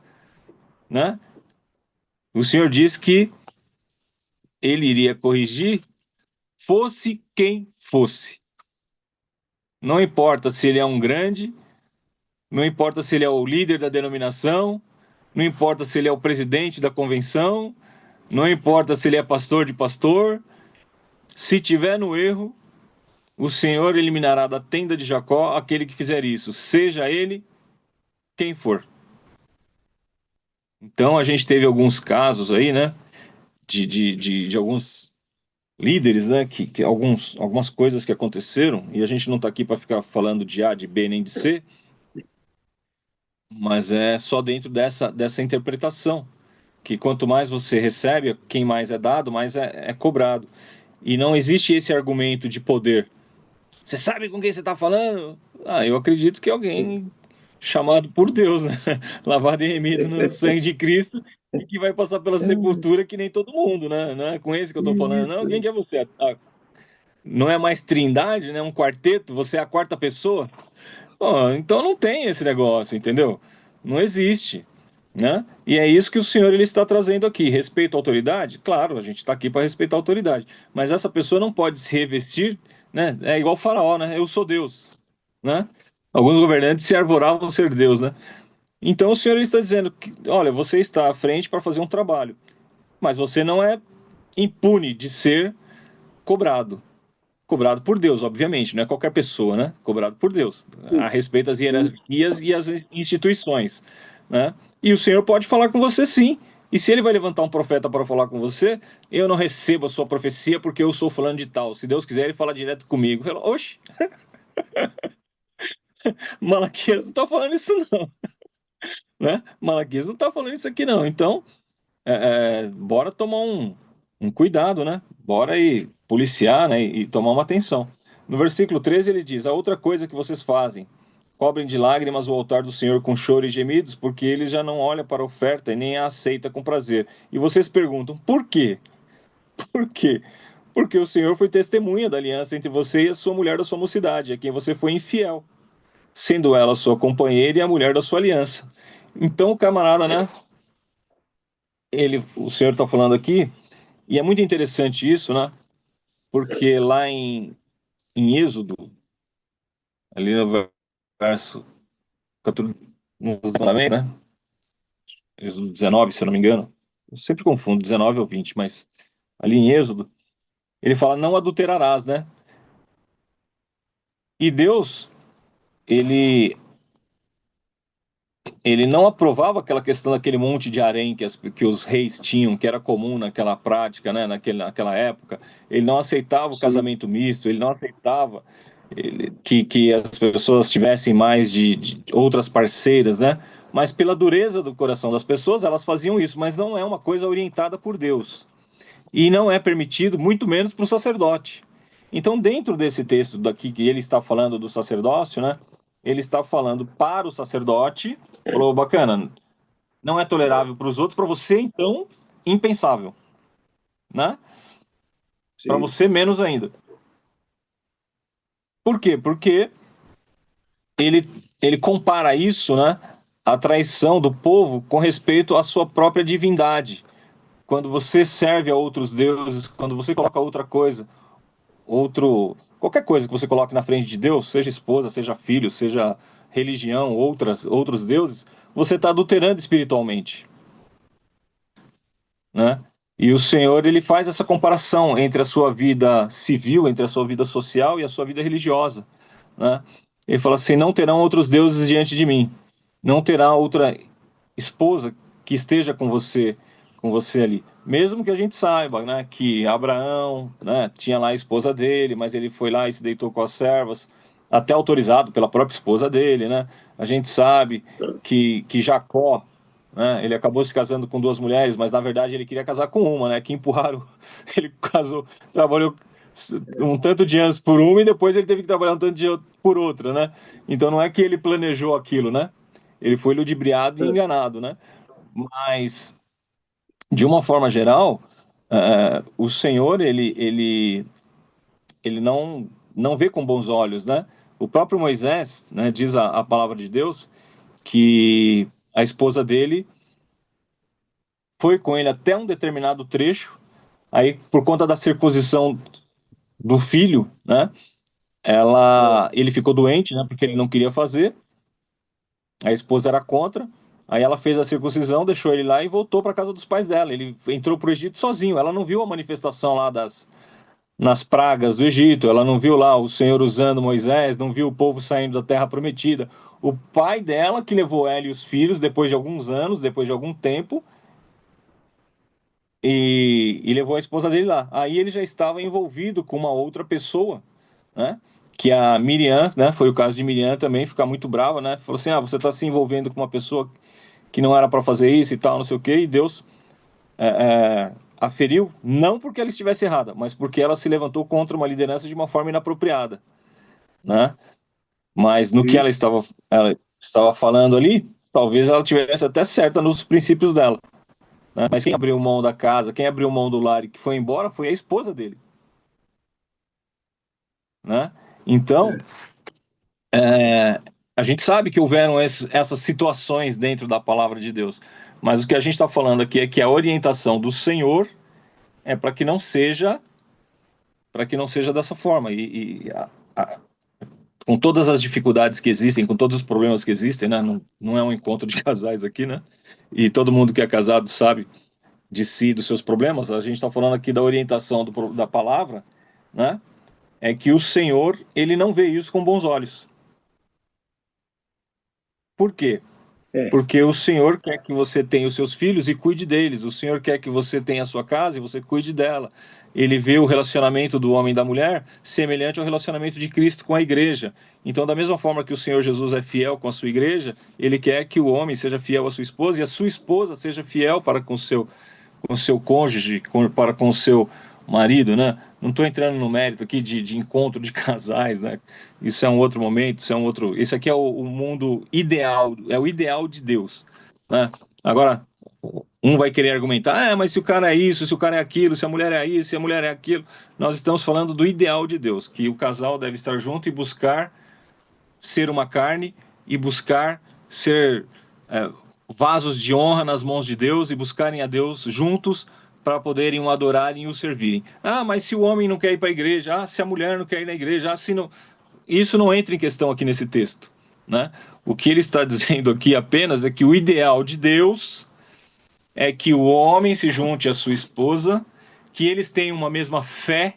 né? O Senhor diz que ele iria corrigir, fosse quem fosse. Não importa se ele é um grande, não importa se ele é o líder da denominação, não importa se ele é o presidente da convenção, não importa se ele é pastor de pastor, se tiver no erro, o Senhor eliminará da tenda de Jacó aquele que fizer isso, seja ele quem for. Então a gente teve alguns casos aí, né, de alguns líderes, né, algumas coisas que aconteceram, e a gente não está aqui para ficar falando de A, de B, nem de C, mas é só dentro dessa interpretação, que quanto mais você recebe, quem mais é dado, mais é cobrado. E não existe esse argumento de poder. Você sabe com quem você está falando? Eu acredito que alguém chamado por Deus, né? Lavado e remido no sangue de Cristo e que vai passar pela sepultura que nem todo mundo, né? Não é com esse que eu estou falando. Não, quem
Isso.
que é você? Não é mais trindade, né? Um quarteto? Você é a quarta pessoa? Pô, então não tem esse negócio, entendeu? Não existe, né? E é isso que o Senhor ele está trazendo aqui. Respeito à autoridade? Claro, a gente está aqui para respeitar a autoridade. Mas essa pessoa não pode se revestir, né? É igual o faraó, né? Eu sou Deus, né? Alguns governantes se arvoravam ser Deus, né? Então o Senhor ele está dizendo que, olha, você está à frente para fazer um trabalho, mas você não é impune de ser cobrado. Cobrado por Deus, obviamente, não é qualquer pessoa, né? Cobrado por Deus, a respeito das hierarquias e as instituições, né? E o Senhor pode falar com você sim. E se ele vai levantar um profeta para falar com você, eu não recebo a sua profecia porque eu sou fulano de tal. Se Deus quiser, ele fala direto comigo. Fala, oxe, Malaquias não está falando isso não, né? Malaquias não está falando isso aqui não. Então, bora tomar um cuidado, né? Bora aí policiar, né? E tomar uma atenção. No versículo 13 ele diz: a outra coisa que vocês fazem, cobrem de lágrimas o altar do Senhor com choro e gemidos, porque ele já não olha para a oferta e nem a aceita com prazer. E vocês perguntam: por quê? Por quê? Porque o Senhor foi testemunha da aliança entre você e a sua mulher da sua mocidade, a quem você foi infiel, sendo ela sua companheira e a mulher da sua aliança. Então, o camarada, né? O Senhor está falando aqui, e é muito interessante isso, né? Porque lá em Êxodo, ali no verso 14, no mandamento, né? Êxodo 19, se eu não me engano. Eu sempre confundo 19 ou 20, mas ali em Êxodo, ele fala: não adulterarás, né? E Deus, ele ele não aprovava aquela questão daquele monte de harém que os reis tinham, que era comum naquela prática, né, naquela época. Ele não aceitava o
Sim,
casamento misto, ele não aceitava que as pessoas tivessem mais de outras parceiras, né? Mas pela dureza do coração das pessoas, elas faziam isso, mas não é uma coisa orientada por Deus. E não é permitido, muito menos para o sacerdote. Então, dentro desse texto daqui que ele está falando do sacerdócio, né? Ele está falando para o sacerdote, falou, bacana, não é tolerável para os outros, para você, então, impensável, né? Para
sim.
você, menos ainda. Por quê? Porque ele compara isso, né? A traição do povo com respeito à sua própria divindade. Quando você serve a outros deuses, quando você coloca outra coisa, qualquer coisa que você coloque na frente de Deus, seja esposa, seja filho, seja religião, outros deuses, você está adulterando espiritualmente, né? E o Senhor, ele faz essa comparação entre a sua vida civil, entre a sua vida social e a sua vida religiosa, né? Ele fala assim: não terão outros deuses diante de mim, não terá outra esposa que esteja com você ali. Mesmo que a gente saiba, né, que Abraão, né, tinha lá a esposa dele, mas ele foi lá e se deitou com as servas, até autorizado pela própria esposa dele, né? A gente sabe que Jacó, né, ele acabou se casando com duas mulheres, mas na verdade ele queria casar com uma, né? Que empurraram, ele casou, trabalhou um tanto de anos por uma e depois ele teve que trabalhar um tanto de por outra, né? Então não é que ele planejou aquilo, né? Ele foi ludibriado e enganado, né? Mas, de uma forma geral, o Senhor, ele não vê com bons olhos, né? O próprio Moisés, né, diz a palavra de Deus, que a esposa dele foi com ele até um determinado trecho, aí, por conta da circuncisão do filho, né, ele ficou doente, né, porque ele não queria fazer, a esposa era contra, aí ela fez a circuncisão, deixou ele lá e voltou para casa dos pais dela. Ele entrou para o Egito sozinho. Ela não viu a manifestação lá nas pragas do Egito, ela não viu lá o Senhor usando Moisés, não viu o povo saindo da terra prometida. O pai dela que levou ela e os filhos depois de alguns anos, depois de algum tempo, e levou a esposa dele lá. Aí ele já estava envolvido com uma outra pessoa, né? Que a Miriam, né? Foi o caso de Miriam também, ficar muito brava, né? Falou assim: ah, você está se envolvendo com uma pessoa que não era para fazer isso e tal, não sei o quê, e Deus a feriu, não porque ela estivesse errada, mas porque ela se levantou contra uma liderança de uma forma inapropriada, né? Mas no que
Sim.
ela estava falando ali, talvez ela tivesse até certa nos princípios dela, né? Mas quem abriu mão da casa, quem abriu mão do lar e que foi embora foi a esposa dele, né? Então, a gente sabe que houveram essas situações dentro da palavra de Deus, mas o que a gente está falando aqui é que a orientação do Senhor é para que não seja dessa forma. Com todas as dificuldades que existem, com todos os problemas que existem, né? Não é um encontro de casais aqui, né? E todo mundo que é casado sabe de si, dos seus problemas. A gente está falando aqui da orientação da palavra, né? É que o Senhor, ele não vê isso com bons olhos. Por quê?
É,
Porque o Senhor quer que você tenha os seus filhos e cuide deles. O Senhor quer que você tenha a sua casa e você cuide dela. Ele vê o relacionamento do homem e da mulher semelhante ao relacionamento de Cristo com a igreja. Então, da mesma forma que o Senhor Jesus é fiel com a sua igreja, ele quer que o homem seja fiel à sua esposa e a sua esposa seja fiel para com o seu cônjuge, para com o seu marido, né? Não estou entrando no mérito aqui de encontro de casais, né? Isso é um outro momento, isso é um outro. Esse aqui é o mundo ideal, é o ideal de Deus, né? Agora, um vai querer argumentar, mas se o cara é isso, se o cara é aquilo, se a mulher é isso, se a mulher é aquilo. Nós estamos falando do ideal de Deus, que o casal deve estar junto e buscar ser uma carne e buscar ser é, vasos de honra nas mãos de Deus e buscarem a Deus juntos para poderem o adorarem e o servirem. Ah, mas se o homem não quer ir para a igreja, se a mulher não quer ir na igreja, se não. isso não entra em questão aqui nesse texto, né? O que ele está dizendo aqui apenas é que o ideal de Deus é que o homem se junte à sua esposa, que eles tenham uma mesma fé,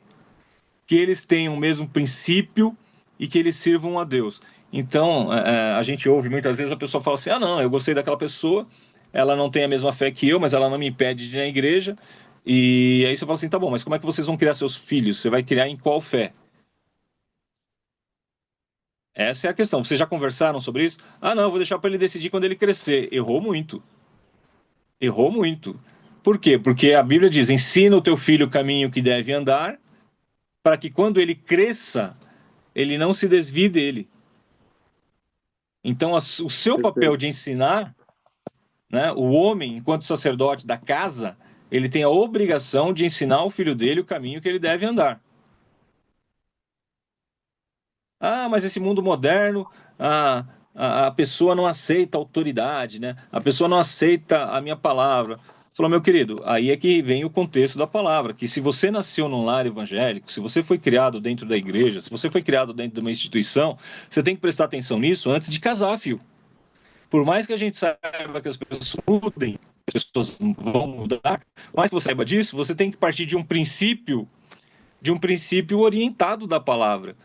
que eles tenham o mesmo princípio e que eles sirvam a Deus. Então, a gente ouve muitas vezes a pessoa fala assim: ah, não, eu gostei daquela pessoa, ela não tem a mesma fé que eu, mas ela não me impede de ir na igreja. E aí você fala assim: tá bom, mas como é que vocês vão criar seus filhos? Você vai criar em qual fé? Essa é a questão. Vocês já conversaram sobre isso? Ah, não, eu vou deixar para ele decidir quando ele crescer. Errou muito. Errou muito. Por quê? Porque a Bíblia diz: ensina o teu filho o caminho que deve andar, para que quando ele cresça, ele não se desvie dele. Então, o seu papel de ensinar, né, o homem, enquanto sacerdote da casa, ele tem a obrigação de ensinar o filho dele o caminho que ele deve andar. Ah, mas esse mundo moderno, a pessoa não aceita a autoridade, né? A pessoa não aceita a minha palavra. Falou, meu querido, aí é que vem o contexto da palavra, que se você nasceu num lar evangélico, se você foi criado dentro da igreja, se você foi criado dentro de uma instituição, você tem que prestar atenção nisso antes de casar, filho. Por mais que a gente saiba que as pessoas mudem, as pessoas vão mudar, mas que você saiba disso, você tem que partir de um princípio orientado da palavra.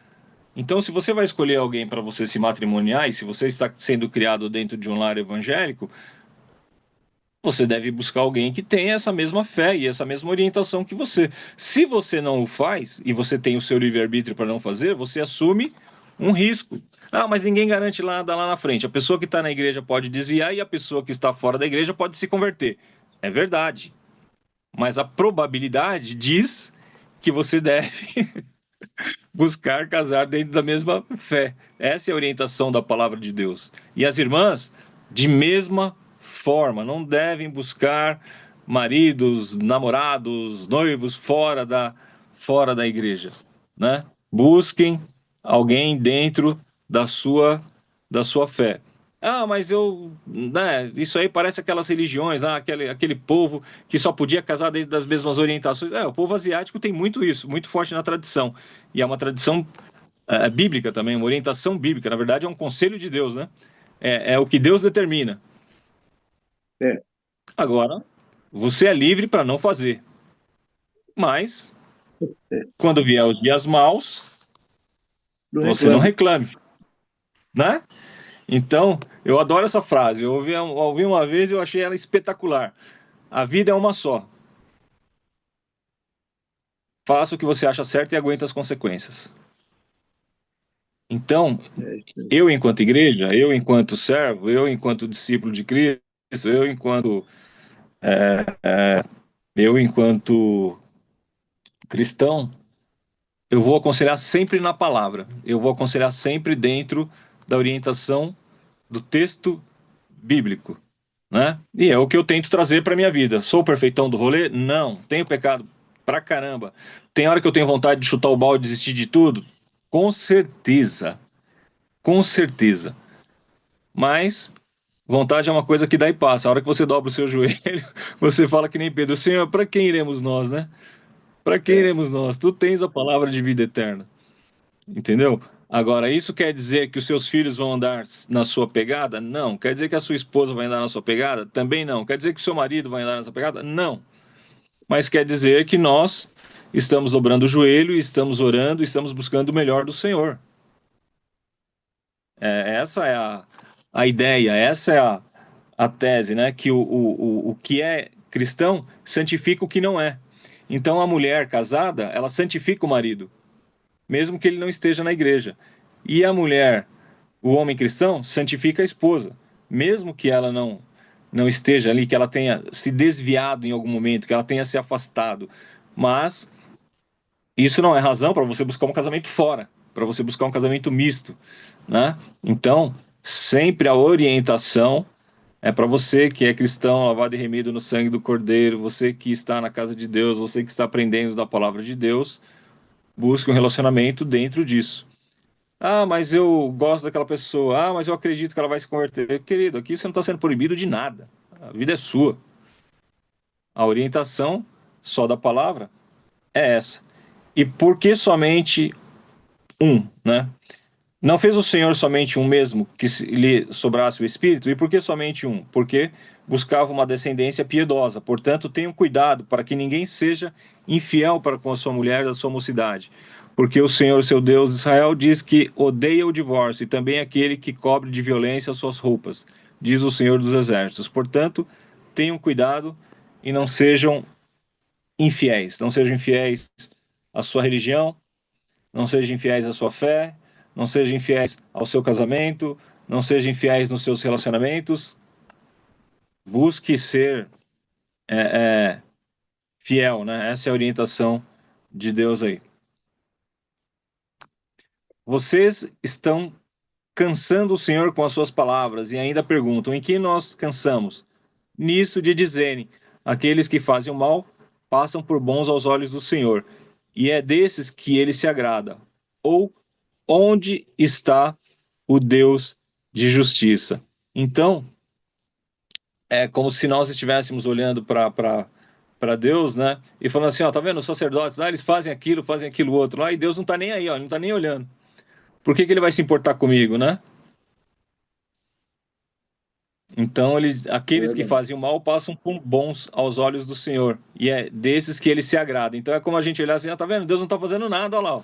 Então, se você vai escolher alguém para você se matrimoniar, e se você está sendo criado dentro de um lar evangélico, você deve buscar alguém que tenha essa mesma fé e essa mesma orientação que você. Se você não o faz, e você tem o seu livre-arbítrio para não fazer, você assume um risco. Ah, mas ninguém garante nada lá na frente. A pessoa que está na igreja pode desviar e a pessoa que está fora da igreja pode se converter. É verdade. Mas a probabilidade diz que você deve buscar casar dentro da mesma fé. Essa é a orientação da palavra de Deus. E as irmãs, de mesma forma, não devem buscar maridos, namorados, noivos fora da igreja, né? Busquem alguém dentro da sua fé. Ah, mas né, isso aí parece aquelas religiões, aquele povo que só podia casar dentro das mesmas orientações. O povo asiático tem muito isso, muito forte na tradição. E é uma tradição bíblica também, uma orientação bíblica. Na verdade, é um conselho de Deus, né? É o que Deus determina.
É.
Agora, você é livre para não fazer. Mas, quando vier os dias maus, você não reclame, né? Então, eu adoro essa frase. Eu ouvi uma vez e eu achei ela espetacular. A vida é uma só. Faça o que você acha certo e aguente as consequências. Então, eu enquanto igreja, eu enquanto servo, eu enquanto discípulo de Cristo, eu enquanto cristão, eu vou aconselhar sempre na palavra. Eu vou aconselhar sempre dentro da orientação do texto bíblico, né? E é o que eu tento trazer para minha vida. Sou o perfeitão do rolê? Não. Tenho pecado pra caramba. Tem hora que eu tenho vontade de chutar o balde e desistir de tudo? Com certeza. Com certeza. Mas vontade é uma coisa que dá e passa. A hora que você dobra o seu joelho, você fala que nem Pedro: Senhor, para quem iremos nós, né? Para quem iremos nós? Tu tens a palavra de vida eterna. Entendeu? Agora, isso quer dizer que os seus filhos vão andar na sua pegada? Não. Quer dizer que a sua esposa vai andar na sua pegada? Também não. Quer dizer que o seu marido vai andar na sua pegada? Não. Mas quer dizer que nós estamos dobrando o joelho, estamos orando, estamos buscando o melhor do Senhor. Essa é a ideia, essa é a tese, né? Que o que é cristão santifica o que não é. Então, a mulher casada, ela santifica o marido, mesmo que ele não esteja na igreja. E a mulher, o homem cristão, santifica a esposa, mesmo que ela não esteja ali, que ela tenha se desviado em algum momento, que ela tenha se afastado. Mas isso não é razão para você buscar um casamento fora, para você buscar um casamento misto, né? Então, sempre a orientação é para você que é cristão, lavado e remido no sangue do Cordeiro, você que está na casa de Deus, você que está aprendendo da palavra de Deus, busque um relacionamento dentro disso. Ah, mas eu gosto daquela pessoa. Ah, mas eu acredito que ela vai se converter. Querido, aqui você não está sendo proibido de nada. A vida é sua. A orientação só da palavra é essa. E por que somente um, né? Não fez o Senhor somente um mesmo, que lhe sobrasse o espírito? E por que somente um? Porque buscava uma descendência piedosa. Portanto, tenham cuidado para que ninguém seja infiel para com a sua mulher da sua mocidade. Porque o Senhor, seu Deus, Israel, diz que odeia o divórcio e também aquele que cobre de violência as suas roupas, diz o Senhor dos Exércitos. Portanto, tenham cuidado e não sejam infiéis. Não sejam infiéis à sua religião, não sejam infiéis à sua fé, não sejam infiéis ao seu casamento, não sejam infiéis nos seus relacionamentos. Busque ser é, é, fiel, né? Essa é a orientação de Deus aí. Vocês estão cansando o Senhor com as suas palavras e ainda perguntam: em que nós cansamos? Nisso de dizerem: aqueles que fazem o mal passam por bons aos olhos do Senhor, e é desses que ele se agrada. Ou onde está o Deus de justiça? Então, é como se nós estivéssemos olhando para Deus, né? E falando assim, ó, tá vendo? Os sacerdotes lá, eles fazem aquilo outro lá, e Deus não tá nem aí, ó, ele não tá nem olhando. Por que que ele vai se importar comigo, né? Então, aqueles que
Verdade.
fazem o mal passam por bons aos olhos do Senhor, e é desses que ele se agrada. Então, é como a gente olhar assim, ó, tá vendo? Deus não tá fazendo nada, ó lá, ó.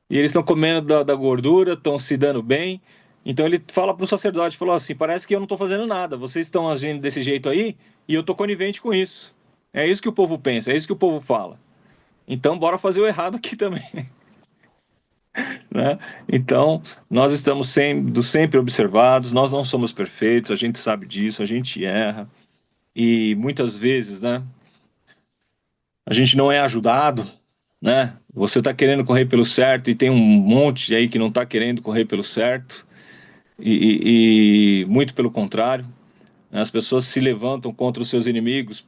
E eles estão comendo da gordura, estão se dando bem. Então ele fala para o sacerdote, falou assim, parece que eu não estou fazendo nada, vocês estão agindo desse jeito aí, e eu estou conivente com isso. É isso que o povo pensa, é isso que o povo fala. Então bora fazer o errado aqui também, né? Então nós estamos sempre observados, nós não somos perfeitos, a gente sabe disso, a gente erra. E muitas vezes, né, a gente não é ajudado, né? Você está querendo correr pelo certo e tem um monte aí que não está querendo correr pelo certo. E muito pelo contrário, né? As pessoas se levantam contra os seus inimigos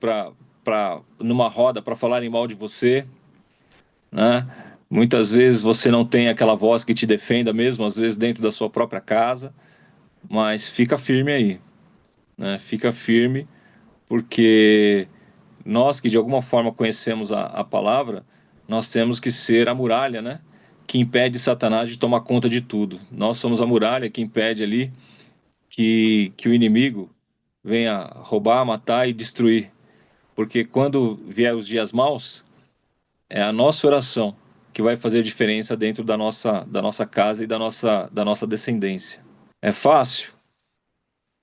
numa roda para falarem mal de você, né? Muitas vezes você não tem aquela voz que te defenda mesmo, às vezes dentro da sua própria casa, mas fica firme aí, né? Fica firme, porque nós que de alguma forma conhecemos a palavra, nós temos que ser a muralha, né? Que impede Satanás de tomar conta de tudo. Nós somos a muralha que impede ali que o inimigo venha roubar, matar e destruir. Porque quando vier os dias maus, é a nossa oração que vai fazer a diferença dentro da nossa casa e da nossa descendência. É fácil?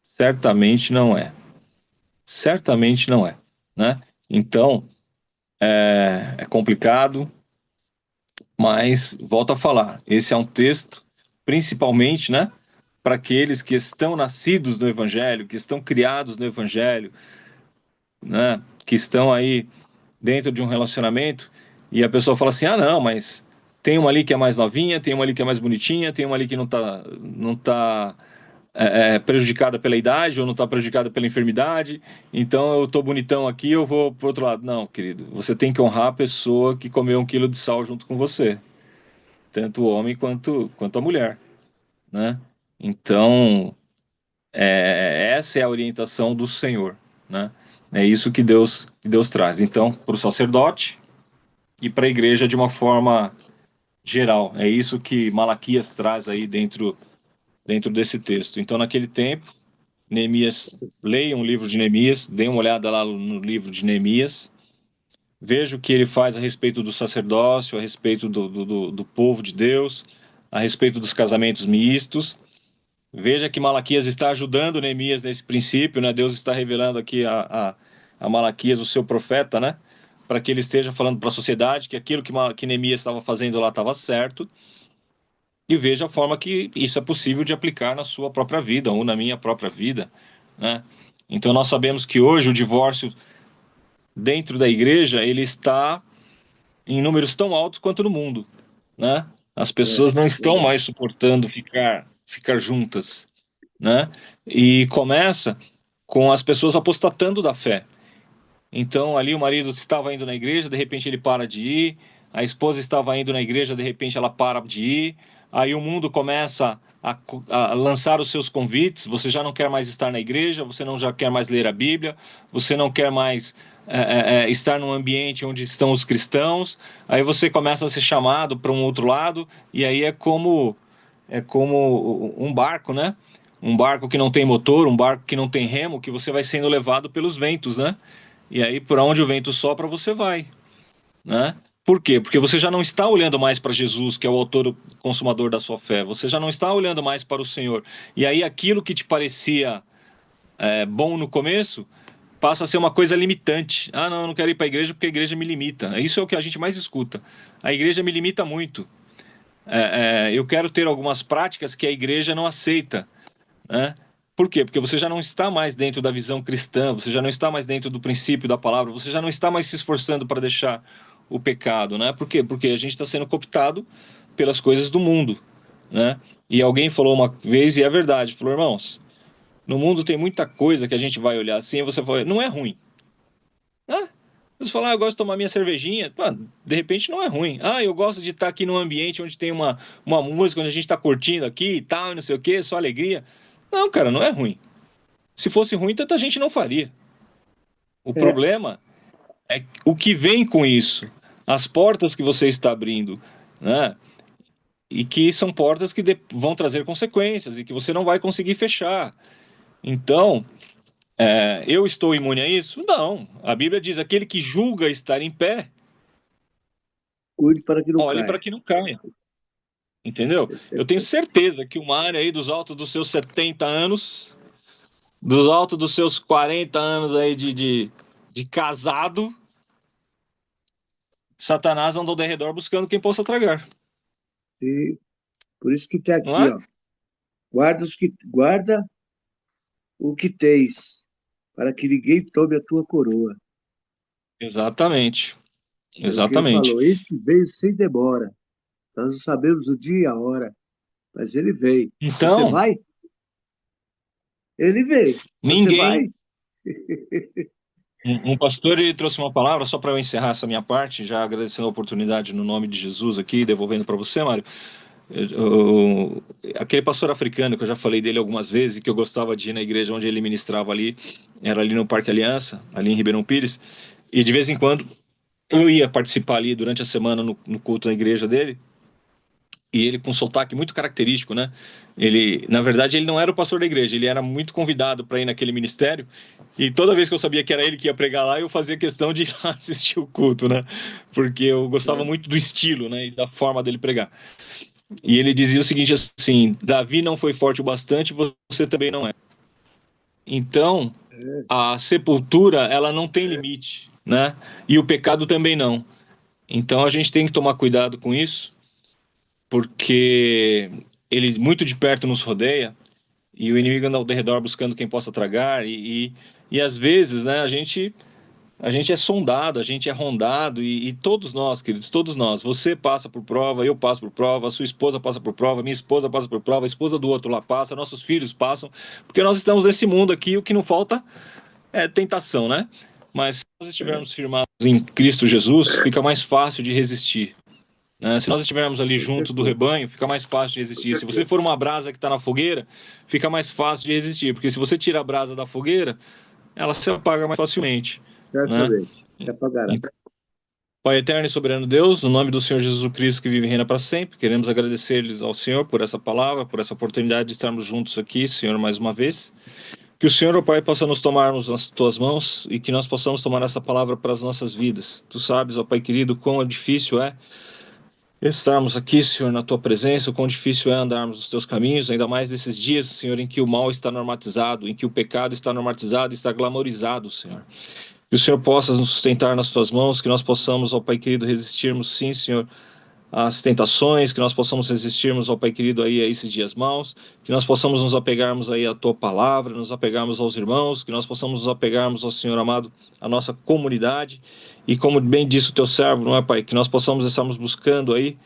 Certamente não é. Certamente não é, né? Então, é complicado, mas volto a falar, esse é um texto, principalmente, né, para aqueles que estão nascidos no Evangelho, que estão criados no Evangelho, né, que estão aí dentro de um relacionamento e a pessoa fala assim, ah, não, mas tem uma ali que é mais novinha, tem uma ali que é mais bonitinha, tem uma ali que não tá prejudicada pela idade ou não está prejudicada pela enfermidade, então eu tô bonitão aqui, eu vou pro outro lado. Não, querido, você tem que honrar a pessoa que comeu 1 quilo de sal junto com você, tanto o homem quanto a mulher, né? Então, essa é a orientação do Senhor, né? É isso que Deus traz. Então, para o sacerdote e para a igreja de uma forma geral. É isso que Malaquias traz aí dentro desse texto. Então, naquele tempo, Neemias, leiam o livro de Neemias, deem uma olhada lá no livro de Neemias, veja o que ele faz a respeito do sacerdócio, a respeito do povo de Deus, a respeito dos casamentos mistos. Veja que Malaquias está ajudando Neemias nesse princípio, né? Deus está revelando aqui a Malaquias, o seu profeta, né? Para que ele esteja falando para a sociedade que aquilo que Neemias estava fazendo lá estava certo. E veja a forma que isso é possível de aplicar na sua própria vida ou na minha própria vida, né? Então nós sabemos que hoje o divórcio dentro da igreja ele está em números tão altos quanto no mundo, né? As pessoas não estão
Verdade.
mais suportando ficar juntas, né? E começa com as pessoas apostatando da fé. Então ali o marido estava indo na igreja, de repente ele para de ir, a esposa estava indo na igreja, de repente ela para de ir, aí o mundo começa a lançar os seus convites, você já não quer mais estar na igreja, você não já quer mais ler a Bíblia, você não quer mais estar num ambiente onde estão os cristãos, aí você começa a ser chamado para um outro lado, e aí é como é como um barco, né? Um barco que não tem motor, um barco que não tem remo, que você vai sendo levado pelos ventos, né? E aí, por onde o vento sopra, você vai, né? Por quê? Porque você já não está olhando mais para Jesus, que é o autor e consumador da sua fé. Você já não está olhando mais para o Senhor. E aí, aquilo que te parecia bom no começo passa a ser uma coisa limitante. Ah, não, eu não quero ir para a igreja porque a igreja me limita. Isso é o que a gente mais escuta. A igreja me limita muito. Eu quero ter algumas práticas que a igreja não aceita, né? Por quê? Porque você já não está mais dentro da visão cristã, você já não está mais dentro do princípio da palavra, você já não está mais se esforçando para deixar o pecado, né? Por quê? Porque a gente está sendo cooptado pelas coisas do mundo, né? E alguém falou uma vez, e é verdade, falou, irmãos, no mundo tem muita coisa que a gente vai olhar assim e você fala, não é ruim, né? Você fala, eu gosto de tomar minha cervejinha, mano, de repente não é ruim. Ah, eu gosto de estar aqui num ambiente onde tem uma música, onde a gente está curtindo aqui e tal, e não sei o quê, só alegria. Não, cara, não é ruim. Se fosse ruim, tanta gente não faria. O
É,
problema é o que vem com isso, as portas que você está abrindo, né? E que são portas que vão trazer consequências e que você não vai conseguir fechar. Então, eu estou imune a isso? Não. A Bíblia diz: aquele que julga estar em pé,
cuide para que não
olhe
caia.
para que não caia. Entendeu? Eu tenho certeza que uma área aí dos altos dos seus 70 anos, dos altos dos seus 40 anos aí de casado, Satanás andou ao redor buscando quem possa tragar.
E por isso que tem
Não
aqui,
é?
ó, guarda o que tens, para que ninguém tome a tua coroa.
Exatamente.
É o que ele
Exatamente.
falou. Eis que veio sem demora. Nós não sabemos o dia e a hora, mas ele veio. Você
Então,
vai? Ele veio. Você
ninguém.
vai?
Um pastor ele trouxe uma palavra, só para eu encerrar essa minha parte, já agradecendo a oportunidade no nome de Jesus aqui, devolvendo para você, Mário. Aquele pastor africano que eu já falei dele algumas vezes, que eu gostava de ir na igreja onde ele ministrava ali, era ali no Parque Aliança, ali em Ribeirão Pires, e de vez em quando eu ia participar ali durante a semana no culto na igreja dele, e ele com um sotaque muito característico, né? Ele, na verdade, ele não era o pastor da igreja, ele era muito convidado para ir naquele ministério, e toda vez que eu sabia que era ele que ia pregar lá, eu fazia questão de ir lá assistir o culto, né? Porque eu gostava muito do estilo, né, e da forma dele pregar. E ele dizia o seguinte assim: Davi não foi forte o bastante, você também não é. Então, a sepultura, ela não tem limite, né? E o pecado também não. Então a gente tem que tomar cuidado com isso, porque ele muito de perto nos rodeia e o inimigo anda ao redor buscando quem possa tragar e às vezes, né, a gente é sondado, a gente é rondado e todos nós, queridos, todos nós. Você passa por prova, eu passo por prova, a sua esposa passa por prova, minha esposa passa por prova, a esposa do outro lá passa, nossos filhos passam, porque nós estamos nesse mundo aqui, o que não falta é tentação, né? Mas se nós estivermos firmados em Cristo Jesus, fica mais fácil de resistir, né? Se nós estivermos ali
Com
junto do
certeza.
rebanho, fica mais fácil de
Com
resistir. Se você
certeza.
for uma brasa que está na fogueira, fica mais fácil de resistir, porque se você tira a brasa da fogueira, ela se apaga mais facilmente, né?
Certamente. Se apagará.
Pai eterno e soberano Deus, no nome do Senhor Jesus Cristo que vive e reina para sempre, queremos agradecer-lhes ao Senhor por essa palavra, por essa oportunidade de estarmos juntos aqui, Senhor, mais uma vez. Que o Senhor, ó Pai, possa nos tomarmos nas tuas mãos e que nós possamos tomar essa palavra para as nossas vidas. Tu sabes, ó Pai querido, quão difícil é estarmos aqui, Senhor, na tua presença, o quão difícil é andarmos os teus caminhos, ainda mais nesses dias, Senhor, em que o mal está normatizado, em que o pecado está normatizado e está glamorizado, Senhor. Que o Senhor possa nos sustentar nas tuas mãos, que nós possamos, ó Pai querido, resistirmos sim, Senhor, às tentações, que nós possamos resistirmos, ó Pai querido, aí a esses dias maus, que nós possamos nos apegarmos aí à tua palavra, nos apegarmos aos irmãos, que nós possamos nos apegarmos ao Senhor amado, à nossa comunidade, e como bem disse o teu servo, não é, Pai, que nós possamos estarmos buscando aí,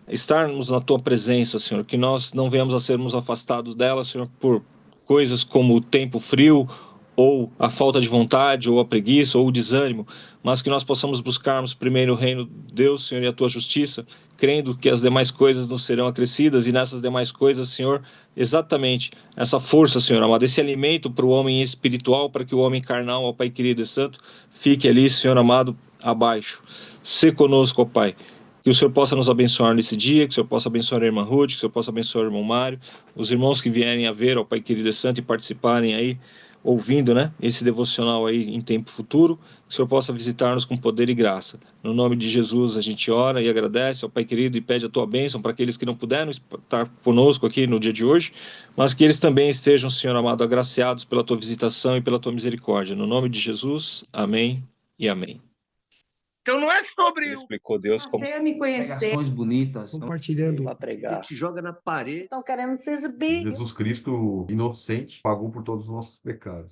estarmos na tua presença, Senhor, que nós não venhamos a sermos afastados dela, Senhor, por coisas como o tempo frio, ou a falta de vontade, ou a preguiça, ou o desânimo, mas que nós possamos buscarmos primeiro o reino de Deus, Senhor, e a tua justiça, crendo que as demais coisas nos serão acrescidas, e nessas demais coisas, Senhor, exatamente essa força, Senhor amado, esse alimento para o homem espiritual, para que o homem carnal, ó Pai querido e santo, fique ali, Senhor amado, abaixo. Sê conosco, ó Pai. Que o Senhor possa nos abençoar nesse dia, que o Senhor possa abençoar a irmã Ruth, que o Senhor possa abençoar o irmão Mário, os irmãos que vierem a ver, ó Pai querido e santo, e participarem aí, ouvindo, né, esse devocional aí em tempo futuro, que o Senhor possa visitar-nos com poder e graça. No nome de Jesus a gente ora e agradece, ó Pai querido, e pede a tua bênção para aqueles que não puderam estar conosco aqui no dia de hoje, mas que eles também estejam, Senhor amado, agraciados pela tua visitação e pela tua misericórdia. No nome de Jesus, amém e amém.
Então não é sobre
Ele explicou Deus como
Você me conhecer.
pregações bonitas.
Compartilhando.
Para pregar.
Te joga na parede.
Estão querendo se exibir.
Jesus Cristo, inocente, pagou por todos os nossos pecados.